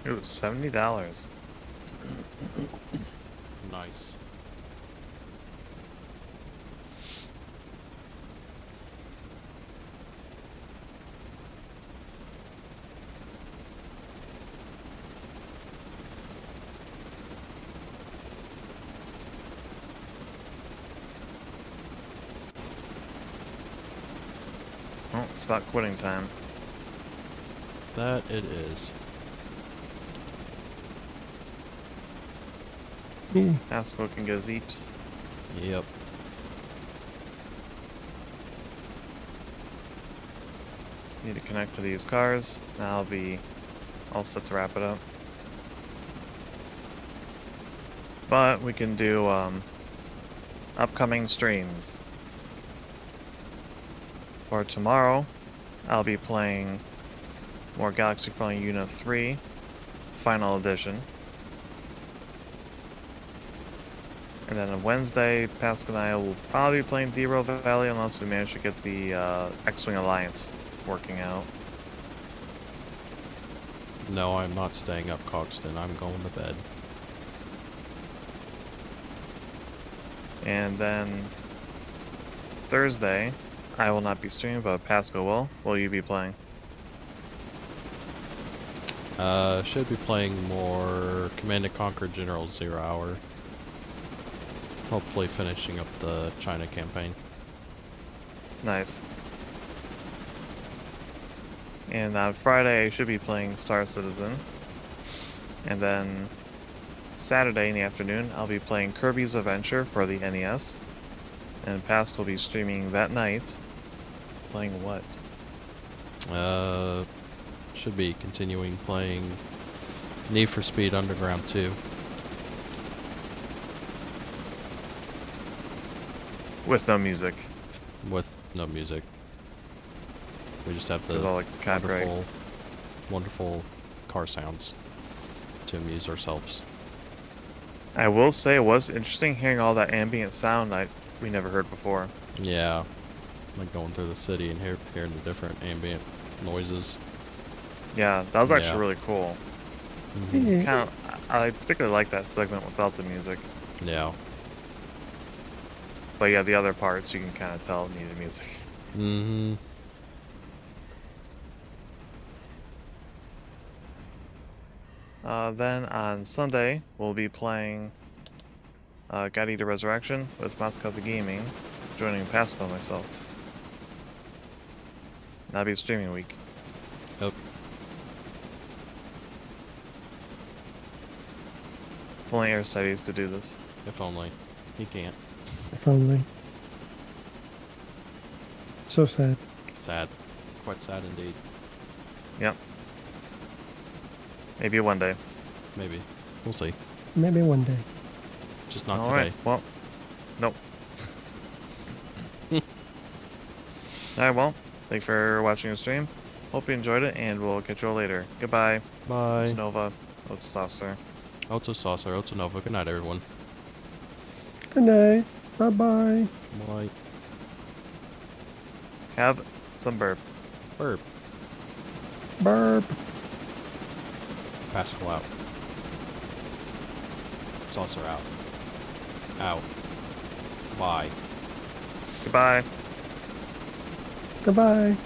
It was $70. Nice. Well, it's about quitting time. That it is. Yeah. Pascal can get zeeps. Yep. Just need to connect to these cars. Now I'll be all set to wrap it up. But we can do upcoming streams. For tomorrow, I'll be playing more Galaxy Frontier Unit 3 Final Edition. And then on Wednesday, Pascal and I will probably be playing Dero Valley unless we manage to get the X-Wing Alliance working out. No, I'm not staying up, Coxton. I'm going to bed. And then Thursday, I will not be streaming, but Pascal will. Will you be playing? Should be playing more Command & Conquer General 0 Hour. Hopefully finishing up the China campaign. Nice. And on Friday, I should be playing Star Citizen. And then Saturday in the afternoon, I'll be playing Kirby's Adventure for the NES. And Pascal will be streaming that night. Playing what? Should be continuing playing Need for Speed Underground 2. With no music. With no music. We just have the There's all the copyright. wonderful car sounds to amuse ourselves. I will say it was interesting hearing all that ambient sound we never heard before. Yeah, like going through the city and hearing the different ambient noises. Yeah, that was actually Yeah. really cool. Mhm. Kind of, I particularly like that segment without the music. Yeah. But yeah, the other parts you can kind of tell needed music. Mm-hmm. Then on Sunday, we'll be playing God Eater Resurrection with Matsukaze Gaming, joining Pascal and myself. That'll be a streaming week. Yep. If only Aristides could do this. If only. He can't. If only. So sad. Sad. Quite sad indeed. Yep. Maybe one day. Maybe. We'll see. Maybe one day. Just not All today. right. Well, nope. Alright, well, thanks for watching the stream. Hope you enjoyed it, and we'll catch you all later. Goodbye. Bye. It's Nova. It's Saucer. Oto Saucer, Oto Nova. Good night, everyone. Good night. Bye-bye. Bye. Have some burp. Burp. Burp. Pascal out. Saucer out. Out. Bye. Goodbye. Goodbye.